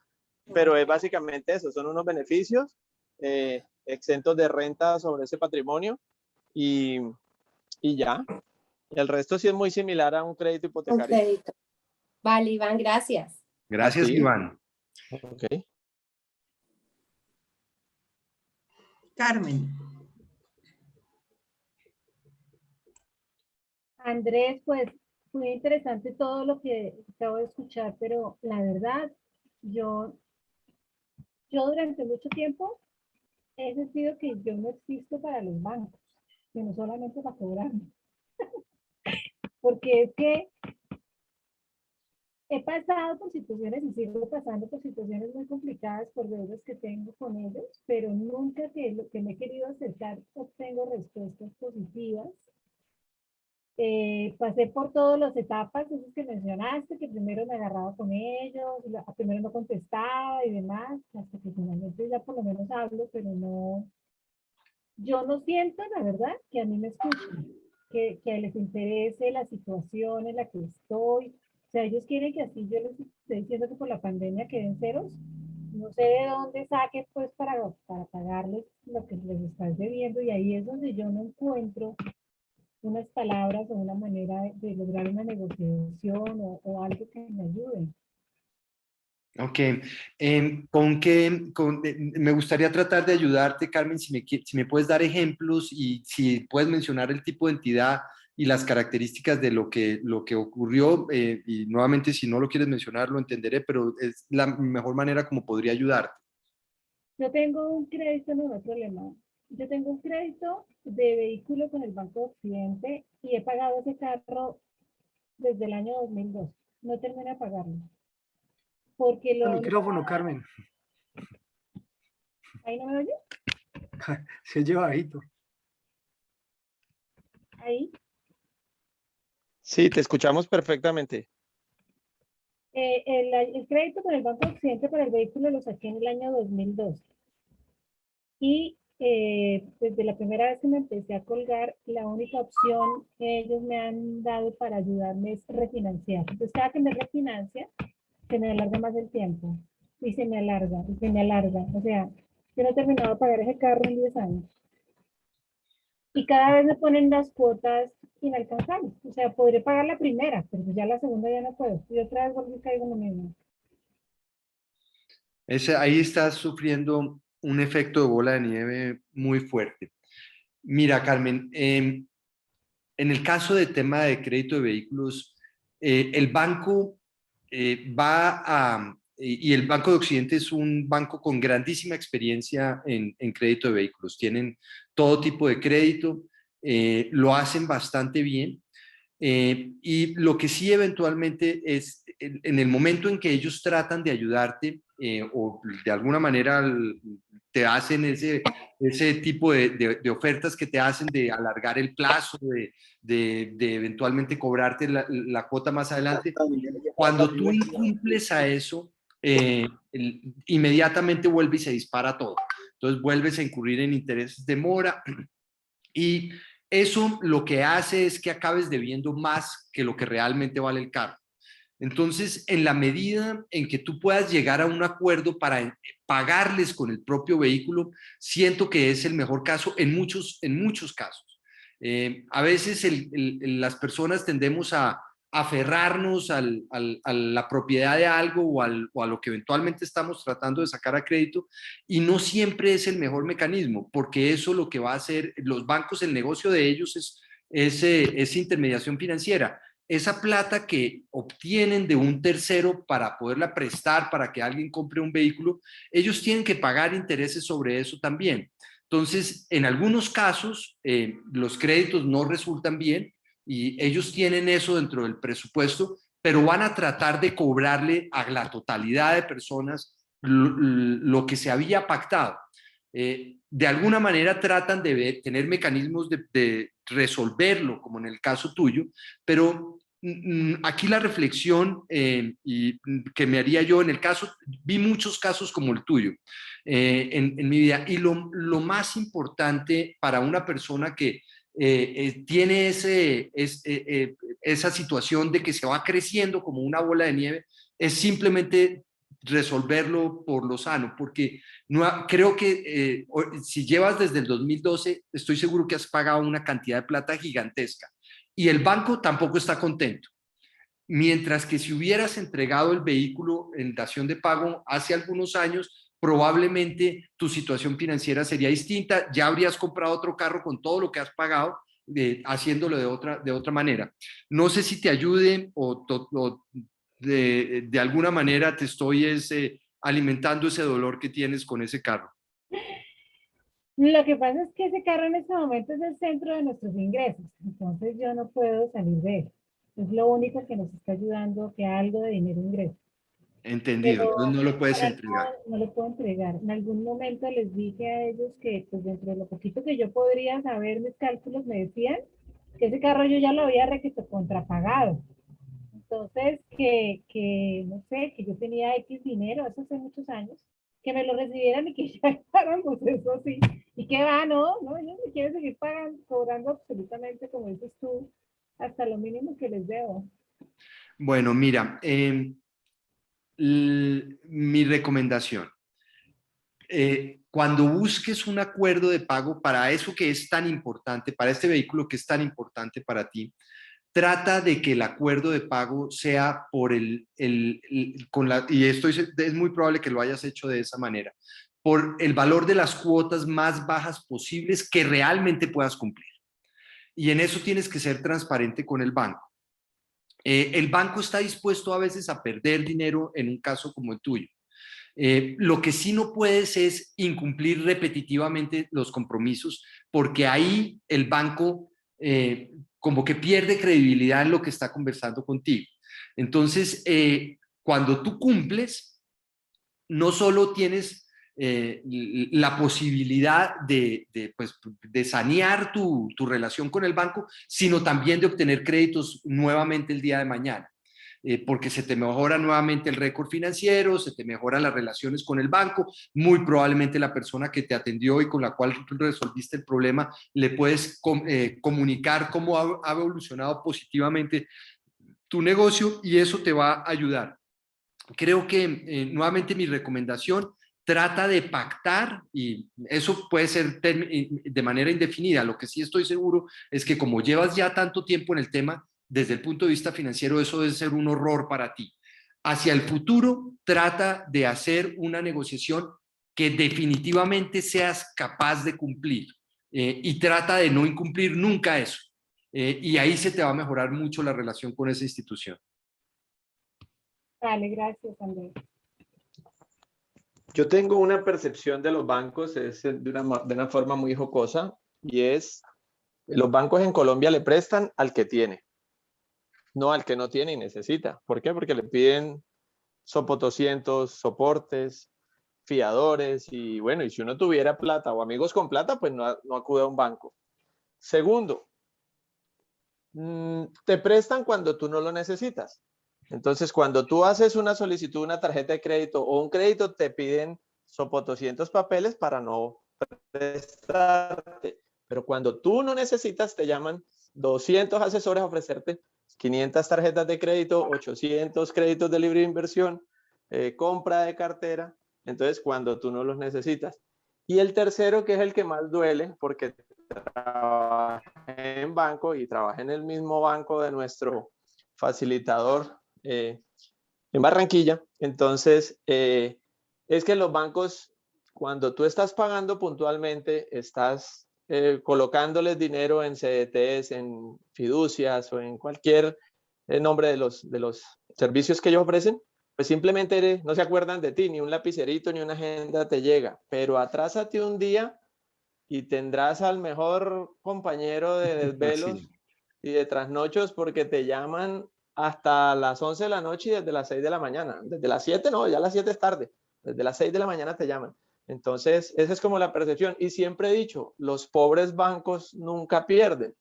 Pero es básicamente eso, son unos beneficios exentos de renta sobre ese patrimonio y y ya. El resto sí es muy similar a un crédito Un hipotecario. crédito. Vale, Iván, gracias. Gracias, ti. Iván. Ok. Carmen. Andrés, pues muy interesante todo lo que acabo de escuchar, pero la verdad, yo durante mucho tiempo he sentido que yo no existo para los bancos, sino solamente para cobrarme. Porque es que he pasado por situaciones y sigo pasando por situaciones muy complicadas por deudas que tengo con ellos, pero nunca que lo que me he querido acercar obtengo respuestas positivas. Pasé por todas las etapas, esas que mencionaste, que primero me agarraba con ellos, primero no contestaba y demás, hasta que finalmente ya por lo menos hablo, pero no, yo no siento, la verdad, que a mí me escuchen, que les interese la situación en la que estoy. O sea, ellos quieren que así yo les estoy diciendo que por la pandemia queden ceros. No sé de dónde saquen pues para pagarles lo que les estás debiendo y ahí es donde yo no encuentro unas palabras o una manera de lograr una negociación o algo que me ayude. Ok, me gustaría tratar de ayudarte, Carmen, si me puedes dar ejemplos y si puedes mencionar el tipo de entidad y las características de lo que ocurrió, y nuevamente si no lo quieres mencionar lo entenderé, pero es la mejor manera como podría ayudarte. Yo tengo un crédito, no hay problema. Yo tengo un crédito de vehículo con el Banco de Occidente y he pagado ese carro desde el año 2002. No terminé de pagarlo. Porque El micrófono, Carmen. ¿Ahí no me oye? Se oye bajito. Ahí. Sí, te escuchamos perfectamente. El crédito con el Banco de Occidente para el vehículo lo saqué en el año 2002. Y desde la primera vez que me empecé a colgar, la única opción que ellos me han dado para ayudarme es refinanciar. Entonces, cada que me refinancia, se me alarga más el tiempo. Y se me alarga, y se me alarga. O sea, yo no he terminado de pagar ese carro en 10 años. Y cada vez me ponen las cuotas inalcanzables. O sea, podré pagar la primera, pero ya la segunda ya no puedo. Y otra vez vuelvo y caigo en lo mismo. Ahí estás sufriendo un efecto de bola de nieve muy fuerte. Mira, Carmen, en el caso de tema de crédito de vehículos, el banco y el Banco de Occidente es un banco con grandísima experiencia en crédito de vehículos. Tienen todo tipo de crédito, lo hacen bastante bien. Y lo que sí eventualmente es, en el momento en que ellos tratan de ayudarte o de alguna manera te hacen ese tipo de ofertas que te hacen de alargar el plazo, de eventualmente cobrarte la cuota más adelante, cuando tú incumples a eso, inmediatamente vuelve y se dispara todo. Entonces vuelves a incurrir en intereses de mora y eso lo que hace es que acabes debiendo más que lo que realmente vale el carro. Entonces, en la medida en que tú puedas llegar a un acuerdo para pagarles con el propio vehículo, siento que es el mejor caso en muchos casos. A veces las personas tendemos a aferrarnos a la propiedad de algo o a lo que eventualmente estamos tratando de sacar a crédito y no siempre es el mejor mecanismo, porque eso lo que va a hacer los bancos, el negocio de ellos es intermediación financiera. Esa plata que obtienen de un tercero para poderla prestar para que alguien compre un vehículo, ellos tienen que pagar intereses sobre eso también. Entonces, en algunos casos, los créditos no resultan bien y ellos tienen eso dentro del presupuesto, pero van a tratar de cobrarle a la totalidad de personas lo que se había pactado. De alguna manera tratan de tener mecanismos de resolverlo, como en el caso tuyo, pero aquí la reflexión que me haría yo en el caso, vi muchos casos como el tuyo en mi vida, y lo más importante para una persona que tiene esa situación de que se va creciendo como una bola de nieve, es simplemente resolverlo por lo sano, porque no, creo que si llevas desde el 2012, estoy seguro que has pagado una cantidad de plata gigantesca y el banco tampoco está contento. Mientras que si hubieras entregado el vehículo en dación de pago hace algunos años, probablemente tu situación financiera sería distinta, ya habrías comprado otro carro con todo lo que has pagado, haciéndolo de otra manera. No sé si te ayude o de alguna manera te estoy alimentando ese dolor que tienes con ese carro. Lo que pasa es que ese carro en este momento es el centro de nuestros ingresos, entonces yo no puedo salir de él. Es lo único que nos está ayudando que algo de dinero ingrese. Entendido, Pero entonces no lo puedes para entregar. no lo puedo entregar. En algún momento les dije a ellos que pues dentro de lo poquito que yo podría saber, mis cálculos me decían que ese carro yo ya lo había requisito contrapagado. Entonces, no sé, que yo tenía X dinero, eso hace muchos años, que me lo recibieran y que ya pagamos eso sí. Y que va, no, ellos me quieren seguir pagando, cobrando absolutamente, como dices tú, hasta lo mínimo que les debo. Bueno, mira, mi recomendación, cuando busques un acuerdo de pago para eso que es tan importante, para este vehículo que es tan importante para ti, trata de que el acuerdo de pago sea por y esto es muy probable que lo hayas hecho de esa manera, por el valor de las cuotas más bajas posibles que realmente puedas cumplir. Y en eso tienes que ser transparente con el banco. El banco está dispuesto a veces a perder dinero en un caso como el tuyo. Lo que sí no puedes es incumplir repetitivamente los compromisos, porque ahí el banco como que pierde credibilidad en lo que está conversando contigo. Entonces, cuando tú cumples, no solo tienes la posibilidad de sanear tu relación con el banco, sino también de obtener créditos nuevamente el día de mañana. Porque se te mejora nuevamente el récord financiero, se te mejoran las relaciones con el banco, muy probablemente la persona que te atendió y con la cual resolviste el problema, le puedes comunicar cómo ha evolucionado positivamente tu negocio y eso te va a ayudar. Creo que nuevamente mi recomendación, trata de pactar y eso puede ser de manera indefinida. Lo que sí estoy seguro es que como llevas ya tanto tiempo en el tema, desde el punto de vista financiero, eso debe ser un horror para ti. Hacia el futuro, trata de hacer una negociación que definitivamente seas capaz de cumplir y trata de no incumplir nunca eso. Y ahí se te va a mejorar mucho la relación con esa institución. Vale, gracias, Andrés. Yo tengo una percepción de los bancos es de una forma muy jocosa y es, los bancos en Colombia le prestan al que tiene, no al que no tiene y necesita. ¿Por qué? Porque le piden sopo 200, soportes, fiadores y bueno, y si uno tuviera plata o amigos con plata, pues no acude a un banco. Segundo, te prestan cuando tú no lo necesitas. Entonces, cuando tú haces una solicitud, una tarjeta de crédito o un crédito, te piden sopo 200 papeles para no prestarte. Pero cuando tú no necesitas, te llaman 200 asesores a ofrecerte 500 tarjetas de crédito, 800 créditos de libre inversión, compra de cartera. Entonces, cuando tú no los necesitas. Y el tercero, que es el que más duele, porque trabajé en banco y trabajé en el mismo banco de nuestro facilitador en Barranquilla. Entonces, es que los bancos, cuando tú estás pagando puntualmente, estás colocándoles dinero en CDTs, en fiducias o en cualquier nombre de los servicios que ellos ofrecen, pues simplemente no se acuerdan de ti, ni un lapicerito, ni una agenda te llega, pero atrásate un día y tendrás al mejor compañero de desvelos Sí. y de trasnochos porque te llaman hasta las 11 de la noche y desde las 6 de la mañana. Desde las 7 no, ya las 7 es tarde. Desde las 6 de la mañana te llaman. Entonces, esa es como la percepción. Y siempre he dicho, los pobres bancos nunca pierden.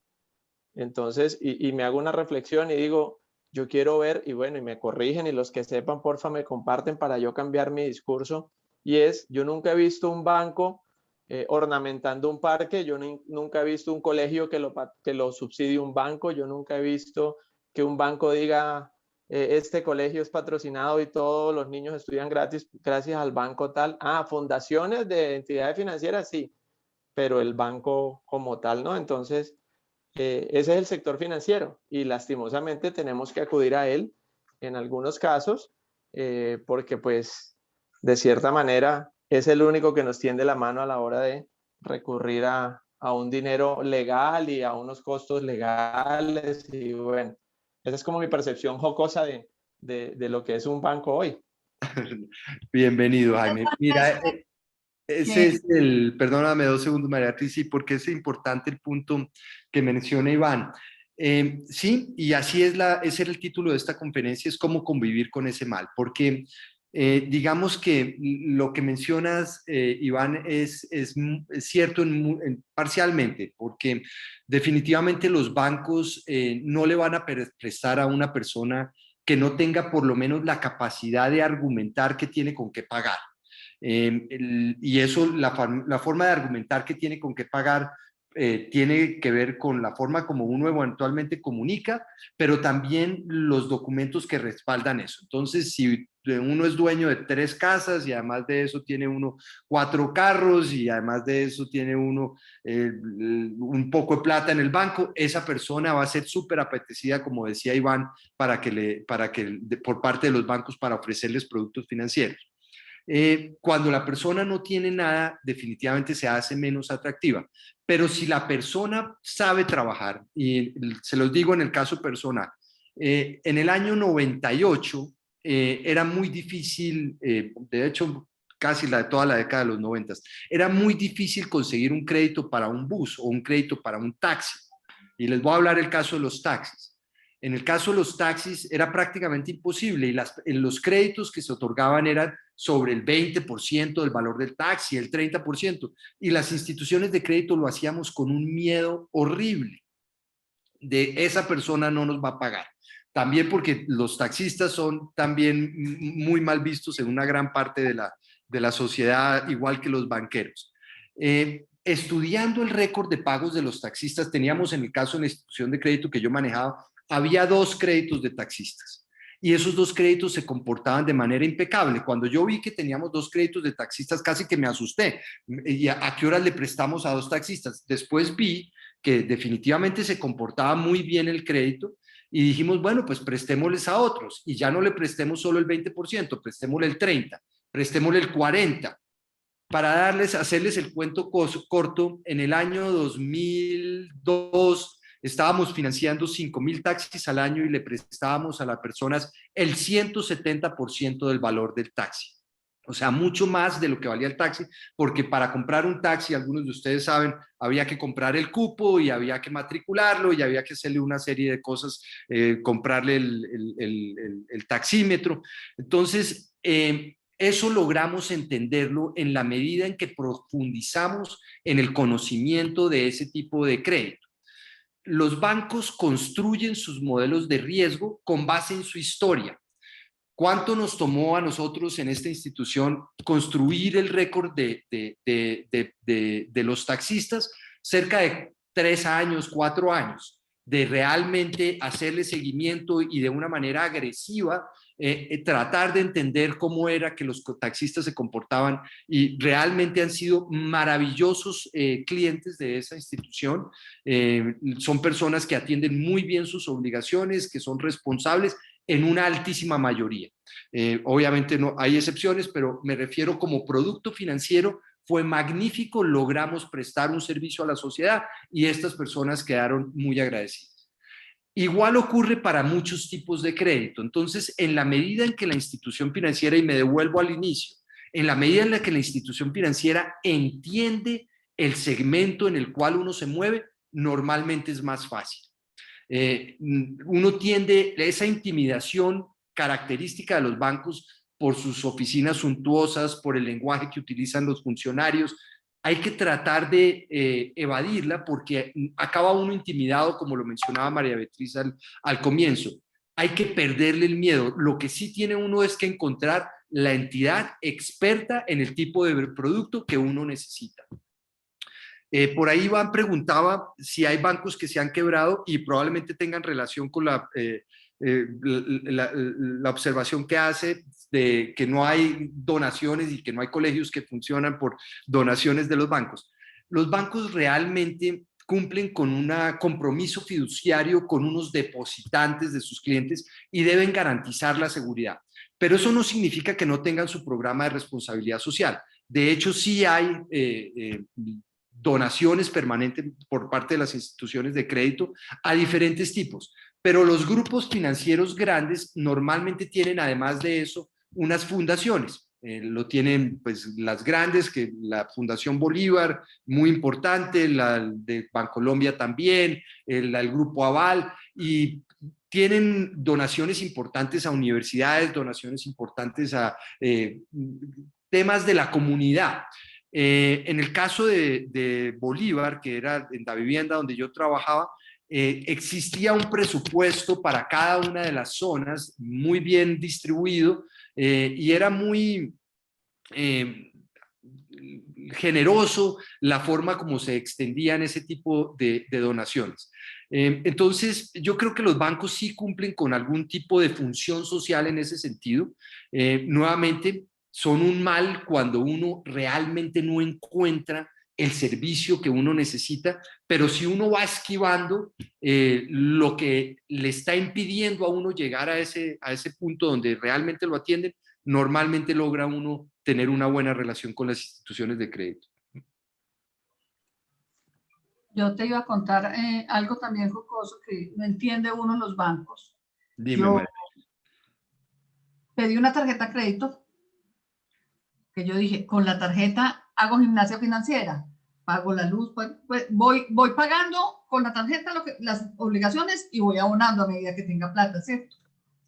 Entonces, y me hago una reflexión y digo, yo quiero ver, y bueno, y me corrigen y los que sepan, porfa, me comparten para yo cambiar mi discurso. Y es, yo nunca he visto un banco ornamentando un parque, yo nunca he visto un colegio que lo subsidie un banco, yo nunca he visto que un banco diga, este colegio es patrocinado y todos los niños estudian gratis gracias al banco tal. Ah, fundaciones de entidades financieras, sí, pero el banco como tal, ¿no? Entonces, ese es el sector financiero y lastimosamente tenemos que acudir a él en algunos casos porque pues de cierta manera es el único que nos tiende la mano a la hora de recurrir a un dinero legal y a unos costos legales y bueno, esa es como mi percepción jocosa de lo que es un banco hoy. Bienvenido, Jaime. Mira, ese Sí. es el, perdóname 2 segundos, María Beatriz, sí, porque es importante el punto que menciona Iván. Sí, y así es ese era el título de esta conferencia, es cómo convivir con ese mal, porque digamos que lo que mencionas, Iván, es cierto parcialmente, porque definitivamente los bancos no le van a prestar a una persona que no tenga por lo menos la capacidad de argumentar que tiene con qué pagar. Y eso, la forma de argumentar que tiene con qué pagar tiene que ver con la forma como uno eventualmente comunica, pero también los documentos que respaldan eso. Entonces, si uno es dueño de 3 casas y además de eso tiene uno 4 carros y además de eso tiene uno un poco de plata en el banco, esa persona va a ser súper apetecida, como decía Iván, por parte de los bancos para ofrecerles productos financieros. Cuando la persona no tiene nada, definitivamente se hace menos atractiva. Pero si la persona sabe trabajar, y se los digo en el caso personal, en el año 98 era muy difícil, de hecho casi toda la década de los 90, era muy difícil conseguir un crédito para un bus o un crédito para un taxi. Y les voy a hablar el caso de los taxis. En el caso de los taxis era prácticamente imposible y los créditos que se otorgaban eran sobre el 20% del valor del taxi, el 30%, y las instituciones de crédito lo hacíamos con un miedo horrible de esa persona no nos va a pagar. También porque los taxistas son también muy mal vistos en una gran parte de la sociedad, igual que los banqueros. Estudiando el récord de pagos de los taxistas, teníamos en el caso de la institución de crédito que yo manejaba, había 2 créditos de taxistas y esos 2 créditos se comportaban de manera impecable. Cuando yo vi que teníamos 2 créditos de taxistas, casi que me asusté. ¿Y a qué horas le prestamos a 2 taxistas? Después vi que definitivamente se comportaba muy bien el crédito y dijimos, bueno, pues prestémosles a otros y ya no le prestemos solo el 20%, prestémosle el 30%, prestémosle el 40%. Para hacerles el cuento corto, en el año 2002 estábamos financiando 5,000 taxis al año y le prestábamos a las personas el 170% del valor del taxi. O sea, mucho más de lo que valía el taxi, porque para comprar un taxi, algunos de ustedes saben, había que comprar el cupo y había que matricularlo y había que hacerle una serie de cosas, comprarle el taxímetro. Entonces, eso logramos entenderlo en la medida en que profundizamos en el conocimiento de ese tipo de crédito. Los bancos construyen sus modelos de riesgo con base en su historia. ¿Cuánto nos tomó a nosotros en esta institución construir el récord de los taxistas? Cerca de 3 años, 4 años, de realmente hacerle seguimiento y de una manera agresiva tratar de entender cómo era que los taxistas se comportaban y realmente han sido maravillosos clientes de esa institución. Son personas que atienden muy bien sus obligaciones, que son responsables en una altísima mayoría. Obviamente no hay excepciones, pero me refiero como producto financiero, fue magnífico, logramos prestar un servicio a la sociedad y estas personas quedaron muy agradecidas. Igual ocurre para muchos tipos de crédito. Entonces, en la medida en que la institución financiera, y me devuelvo al inicio, en la medida en la que la institución financiera entiende el segmento en el cual uno se mueve, normalmente es más fácil. Uno tiende, esa intimidación característica de los bancos por sus oficinas suntuosas, por el lenguaje que utilizan los funcionarios, hay que tratar de evadirla porque acaba uno intimidado, como lo mencionaba María Beatriz al comienzo. Hay que perderle el miedo. Lo que sí tiene uno es que encontrar la entidad experta en el tipo de producto que uno necesita. Por ahí Iván preguntaba si hay bancos que se han quebrado y probablemente tengan relación con la observación que hace de que no hay donaciones y que no hay colegios que funcionan por donaciones de los bancos. Los bancos realmente cumplen con un compromiso fiduciario con unos depositantes de sus clientes y deben garantizar la seguridad. Pero eso no significa que no tengan su programa de responsabilidad social. De hecho, sí hay donaciones permanentes por parte de las instituciones de crédito a diferentes tipos. Pero los grupos financieros grandes normalmente tienen, además de eso, unas fundaciones. Lo tienen pues las grandes, que la Fundación Bolívar, muy importante, la de Bancolombia también, el Grupo Aval, y tienen donaciones importantes a universidades, donaciones importantes a temas de la comunidad. En el caso de Bolívar, que era en la vivienda donde yo trabajaba, existía un presupuesto para cada una de las zonas muy bien distribuido y era muy generoso la forma como se extendían ese tipo de donaciones. Entonces, yo creo que los bancos sí cumplen con algún tipo de función social en ese sentido. Nuevamente, son un mal cuando uno realmente no encuentra el servicio que uno necesita, pero si uno va esquivando lo que le está impidiendo a uno llegar a ese punto donde realmente lo atienden, normalmente logra uno tener una buena relación con las instituciones de crédito. Yo te iba a contar algo también jocoso que no entiende uno en los bancos. Dime, yo María. pedí una tarjeta de crédito, que yo dije, con la tarjeta hago gimnasia financiera, pago la luz, pues voy pagando con la tarjeta las obligaciones y voy abonando a medida que tenga plata, ¿cierto?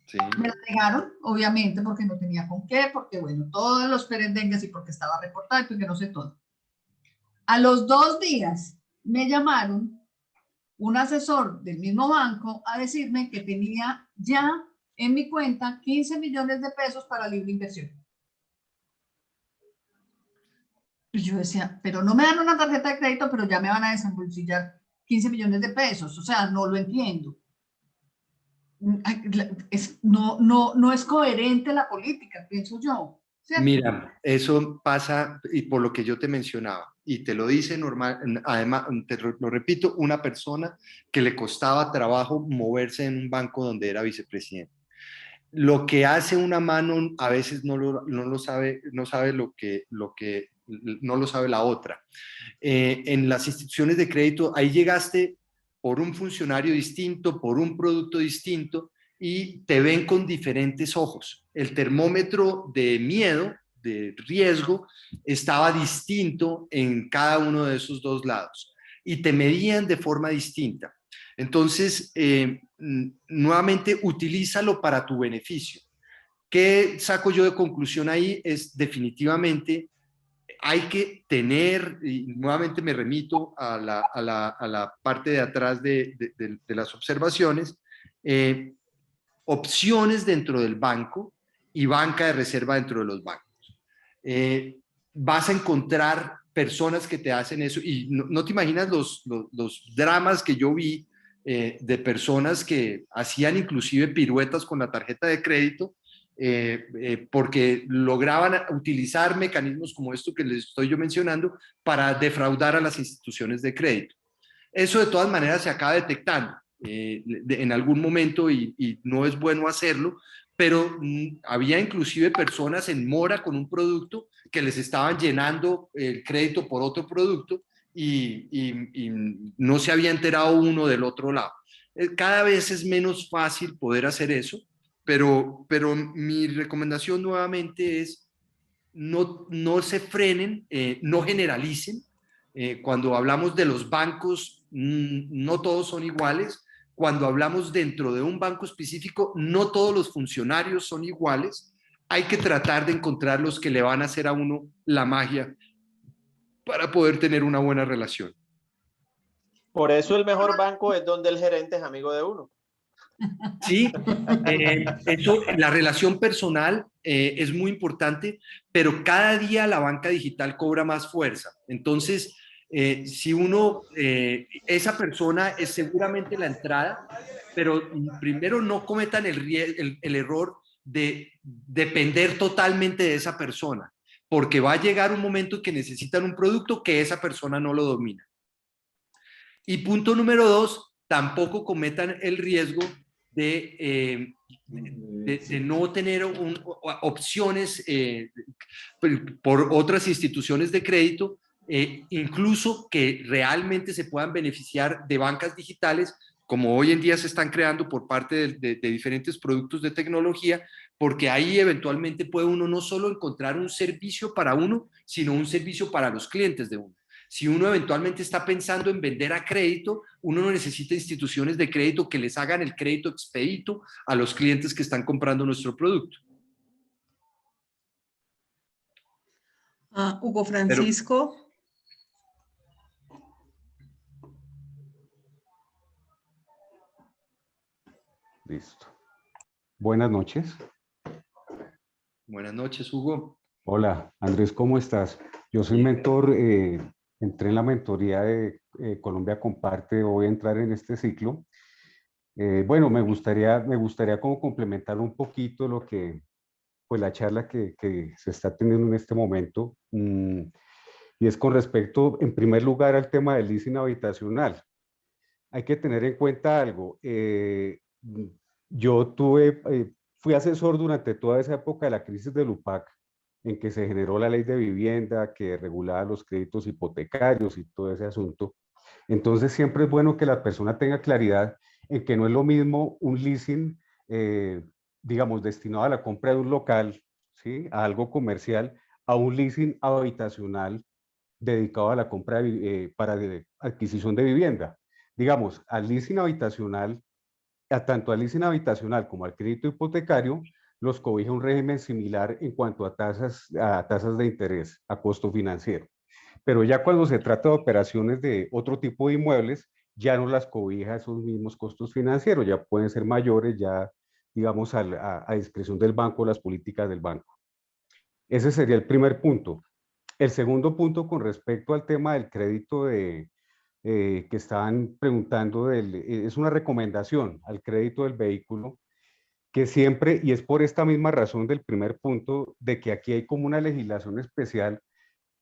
Sí. Me la negaron, obviamente, porque no tenía con qué, porque bueno, todos los perendengues y porque estaba reportado y porque no sé todo. A los 2 días me llamaron un asesor del mismo banco a decirme que tenía ya en mi cuenta 15 millones de pesos para libre inversión. Y yo decía, pero no me dan una tarjeta de crédito, pero ya me van a desembolsillar 15 millones de pesos. O sea, no lo entiendo. No es coherente la política, pienso yo. ¿Cierto? Mira, eso pasa, y por lo que yo te mencionaba, y te lo dice normal, además, te lo repito, una persona que le costaba trabajo moverse en un banco donde era vicepresidente. Lo que hace una mano a veces no lo sabe, no sabe lo que no lo sabe la otra. En las instituciones de crédito, ahí llegaste por un funcionario distinto, por un producto distinto, y te ven con diferentes ojos. El termómetro de miedo, de riesgo, estaba distinto en cada uno de esos dos lados y te medían de forma distinta. Entonces, nuevamente, utilízalo para tu beneficio. ¿Qué saco yo de conclusión ahí? Es definitivamente hay que tener, y nuevamente me remito a la parte de atrás de las observaciones, opciones dentro del banco y banca de reserva dentro de los bancos. Vas a encontrar personas que te hacen eso y no te imaginas los dramas que yo vi de personas que hacían inclusive piruetas con la tarjeta de crédito porque lograban utilizar mecanismos como esto que les estoy yo mencionando para defraudar a las instituciones de crédito. Eso de todas maneras se acaba detectando en algún momento y no es bueno hacerlo, pero había inclusive personas en mora con un producto que les estaban llenando el crédito por otro producto y no se había enterado uno del otro lado. Cada vez es menos fácil poder hacer eso, pero mi recomendación nuevamente es no se frenen, no generalicen. Cuando hablamos de los bancos, no todos son iguales. Cuando hablamos dentro de un banco específico, no todos los funcionarios son iguales. Hay que tratar de encontrar los que le van a hacer a uno la magia para poder tener una buena relación. Por eso el mejor banco es donde el gerente es amigo de uno. Sí, la relación personal es muy importante, pero cada día la banca digital cobra más fuerza. Entonces, si uno, esa persona es seguramente la entrada, pero primero no cometan el error de depender totalmente de esa persona, porque va a llegar un momento que necesitan un producto que esa persona no lo domina. Y punto número 2, tampoco cometan el riesgo de no tener opciones por otras instituciones de crédito, incluso que realmente se puedan beneficiar de bancas digitales, como hoy en día se están creando por parte de diferentes productos de tecnología, porque ahí eventualmente puede uno no solo encontrar un servicio para uno, sino un servicio para los clientes de uno. Si uno eventualmente está pensando en vender a crédito, uno no necesita instituciones de crédito que les hagan el crédito expedito a los clientes que están comprando nuestro producto. Hugo Francisco. Listo. Buenas noches. Buenas noches, Hugo. Hola, Andrés, ¿cómo estás? Yo soy mentor, entré en la mentoría de Colombia Comparte, voy a entrar en este ciclo. Bueno, me gustaría como complementar un poquito lo que, pues la charla que se está teniendo en este momento, y es con respecto, en primer lugar, al tema del leasing habitacional. Hay que tener en cuenta algo. Yo fui asesor durante toda esa época de la crisis del UPAC, en que se generó la ley de vivienda que regulaba los créditos hipotecarios y todo ese asunto. Entonces siempre es bueno que la persona tenga claridad en que no es lo mismo un leasing, digamos, destinado a la compra de un local, ¿sí? A algo comercial, a un leasing habitacional dedicado a la compra para adquisición de vivienda. Digamos, al leasing habitacional, tanto al leasing habitacional como al crédito hipotecario, los cobija un régimen similar en cuanto a tasas de interés, a costo financiero. Pero ya cuando se trata de operaciones de otro tipo de inmuebles, ya no las cobija esos mismos costos financieros, ya pueden ser mayores, ya digamos a discreción del banco, las políticas del banco. Ese sería el primer punto. El segundo punto con respecto al tema del crédito que estaban preguntando, es una recomendación al crédito del vehículo, que siempre, y es por esta misma razón del primer punto, de que aquí hay como una legislación especial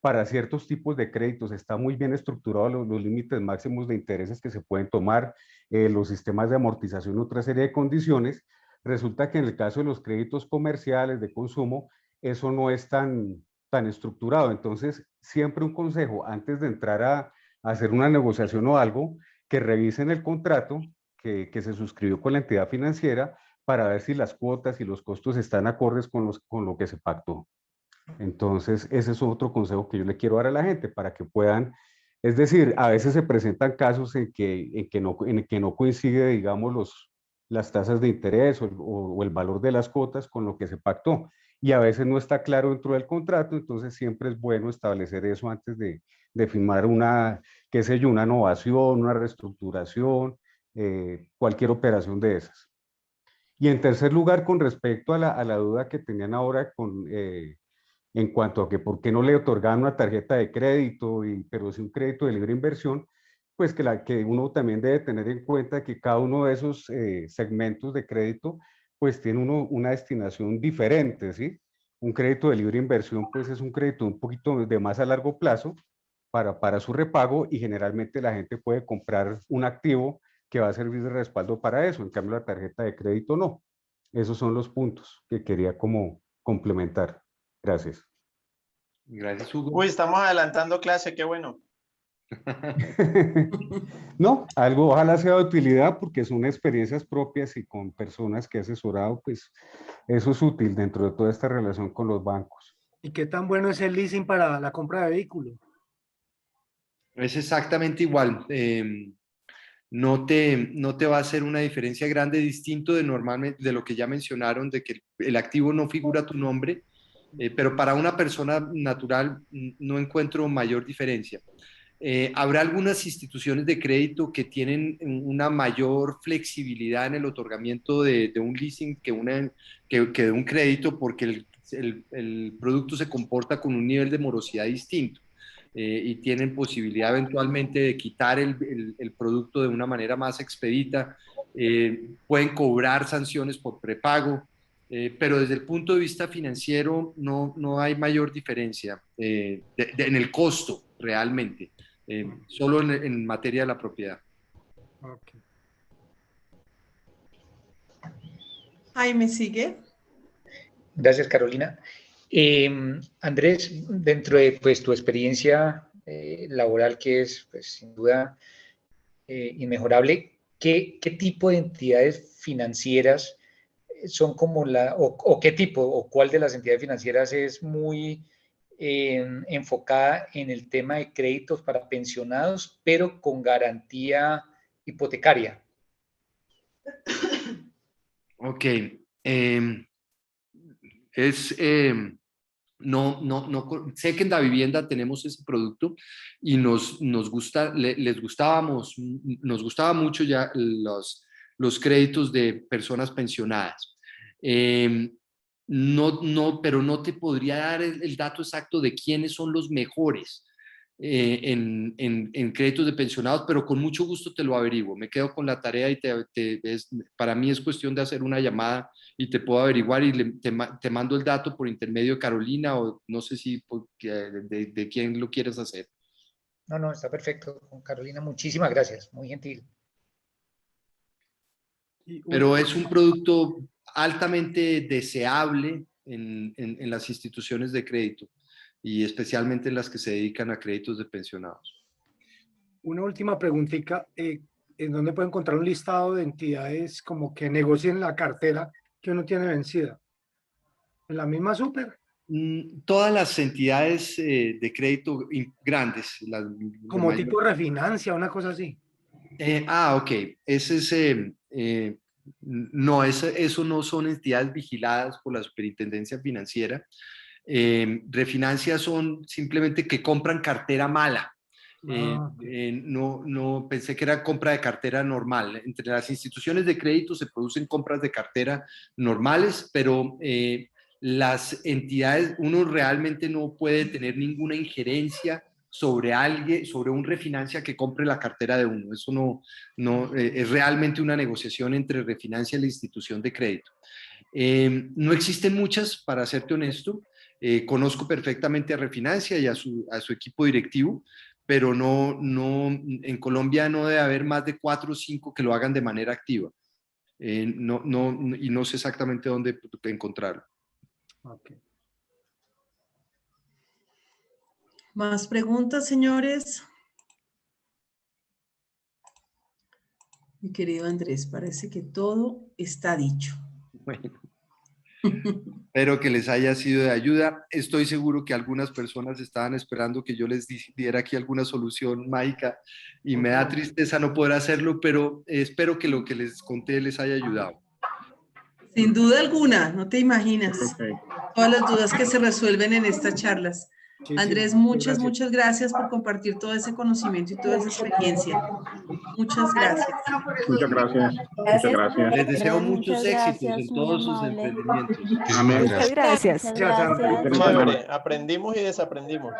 para ciertos tipos de créditos, está muy bien estructurado los límites máximos de intereses que se pueden tomar, los sistemas de amortización, otra serie de condiciones. Resulta que en el caso de los créditos comerciales de consumo, eso no es tan estructurado. Entonces, siempre un consejo, antes de entrar a hacer una negociación o algo, que revisen el contrato que se suscribió con la entidad financiera para ver si las cuotas y los costos están acordes con lo que se pactó. Entonces, ese es otro consejo que yo le quiero dar a la gente para que puedan, es decir, a veces se presentan casos en que no coincide, digamos, las tasas de interés o el valor de las cuotas con lo que se pactó. Y a veces no está claro dentro del contrato, entonces siempre es bueno establecer eso antes de firmar qué sé yo, una innovación, una reestructuración, cualquier operación de esas. Y en tercer lugar, con respecto a la duda que tenían ahora en cuanto a que por qué no le otorgaban una tarjeta de crédito, pero sí un crédito de libre inversión, pues que uno también debe tener en cuenta que cada uno de esos segmentos de crédito pues tiene una destinación diferente, ¿sí? Un crédito de libre inversión pues es un crédito un poquito de más a largo plazo para su repago, y generalmente la gente puede comprar un activo que va a servir de respaldo para eso, en cambio la tarjeta de crédito no. Esos son los puntos que quería como complementar. Gracias. Gracias, Hugo. Uy, estamos adelantando clase, qué bueno. No, algo ojalá sea de utilidad porque son experiencias propias y con personas que he asesorado, pues eso es útil dentro de toda esta relación con los bancos. ¿Y qué tan bueno es el leasing para la compra de vehículo? Es exactamente igual. No te va a hacer una diferencia grande, distinto de normalmente de lo que ya mencionaron, de que el activo no figura tu nombre, pero para una persona natural no encuentro mayor diferencia. Habrá algunas instituciones de crédito que tienen una mayor flexibilidad en el otorgamiento de un leasing que de un crédito, porque el producto se comporta con un nivel de morosidad distinto. y tienen posibilidad eventualmente de quitar el producto de una manera más expedita, pueden cobrar sanciones por prepago, pero desde el punto de vista financiero no hay mayor diferencia en el costo realmente, solo en materia de la propiedad. Okay. Jaime, ¿sigue? Gracias, Carolina. Andrés, dentro de pues, tu experiencia laboral, que es pues, sin duda inmejorable, ¿qué tipo de entidades financieras son como o qué tipo, o cuál de las entidades financieras es muy enfocada en el tema de créditos para pensionados, pero con garantía hipotecaria? Ok. Sé que en la vivienda tenemos ese producto y nos gusta, nos gustaba mucho ya los créditos de personas pensionadas. Pero no te podría dar el dato exacto de quiénes son los mejores en créditos de pensionados, pero con mucho gusto te lo averiguo. Me quedo con la tarea y para mí es cuestión de hacer una llamada y te puedo averiguar y te mando el dato por intermedio de Carolina o no sé si de quién lo quieres hacer. No, está perfecto. Carolina, muchísimas gracias. Muy gentil. Pero es un producto altamente deseable en las instituciones de crédito y especialmente en las que se dedican a créditos de pensionados. Una última preguntita, ¿en dónde puedo encontrar un listado de entidades como que negocien la cartera que uno tiene vencida? ¿En la misma Súper? Todas las entidades de crédito grandes. Como tipo refinancia, una cosa así. Ok. No, eso no son entidades vigiladas por la Superintendencia Financiera. Refinancias son simplemente que compran cartera mala. No pensé que era compra de cartera normal. Entre las instituciones de crédito se producen compras de cartera normales, pero las entidades, uno realmente no puede tener ninguna injerencia sobre alguien, sobre un refinancia que compre la cartera de uno. Eso no es realmente una negociación entre refinancia y la institución de crédito. No existen muchas, para serte honesto. Conozco perfectamente a Refinancia y a su equipo directivo, pero en Colombia no debe haber más de 4 o 5 que lo hagan de manera activa. Y no sé exactamente dónde encontrarlo. Okay. ¿Más preguntas, señores? Mi querido Andrés, parece que todo está dicho. Bueno, espero que les haya sido de ayuda. Estoy seguro que algunas personas estaban esperando que yo les diera aquí alguna solución mágica y me da tristeza no poder hacerlo, pero espero que lo que les conté les haya ayudado. Sin duda alguna, no te imaginas todas las dudas que se resuelven en estas charlas. Sí, Andrés, sí, muchas gracias por compartir todo ese conocimiento y toda esa experiencia. Muchas gracias. Muchas gracias. Muchas gracias. Les deseo Andrés, muchos muchas éxitos gracias, en muy todos sus amable. emprendimientos. Amén. Muchas gracias. Muchas gracias. Chévere, aprendimos y desaprendimos.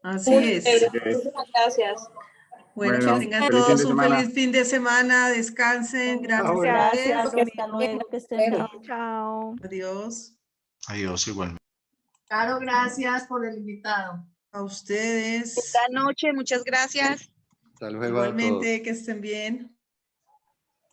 Así es. Muchas gracias. Bueno, Bueno, que tengan feliz fin todos de un semana. feliz fin de semana, descansen, gracias. Gracias, Andrés. hasta luego, que estén bien. Chao. Adiós. Adiós, igualmente. Caro, gracias por el invitado. A ustedes. Buenas noches, muchas gracias. Hasta luego a todos. Igualmente, que estén bien.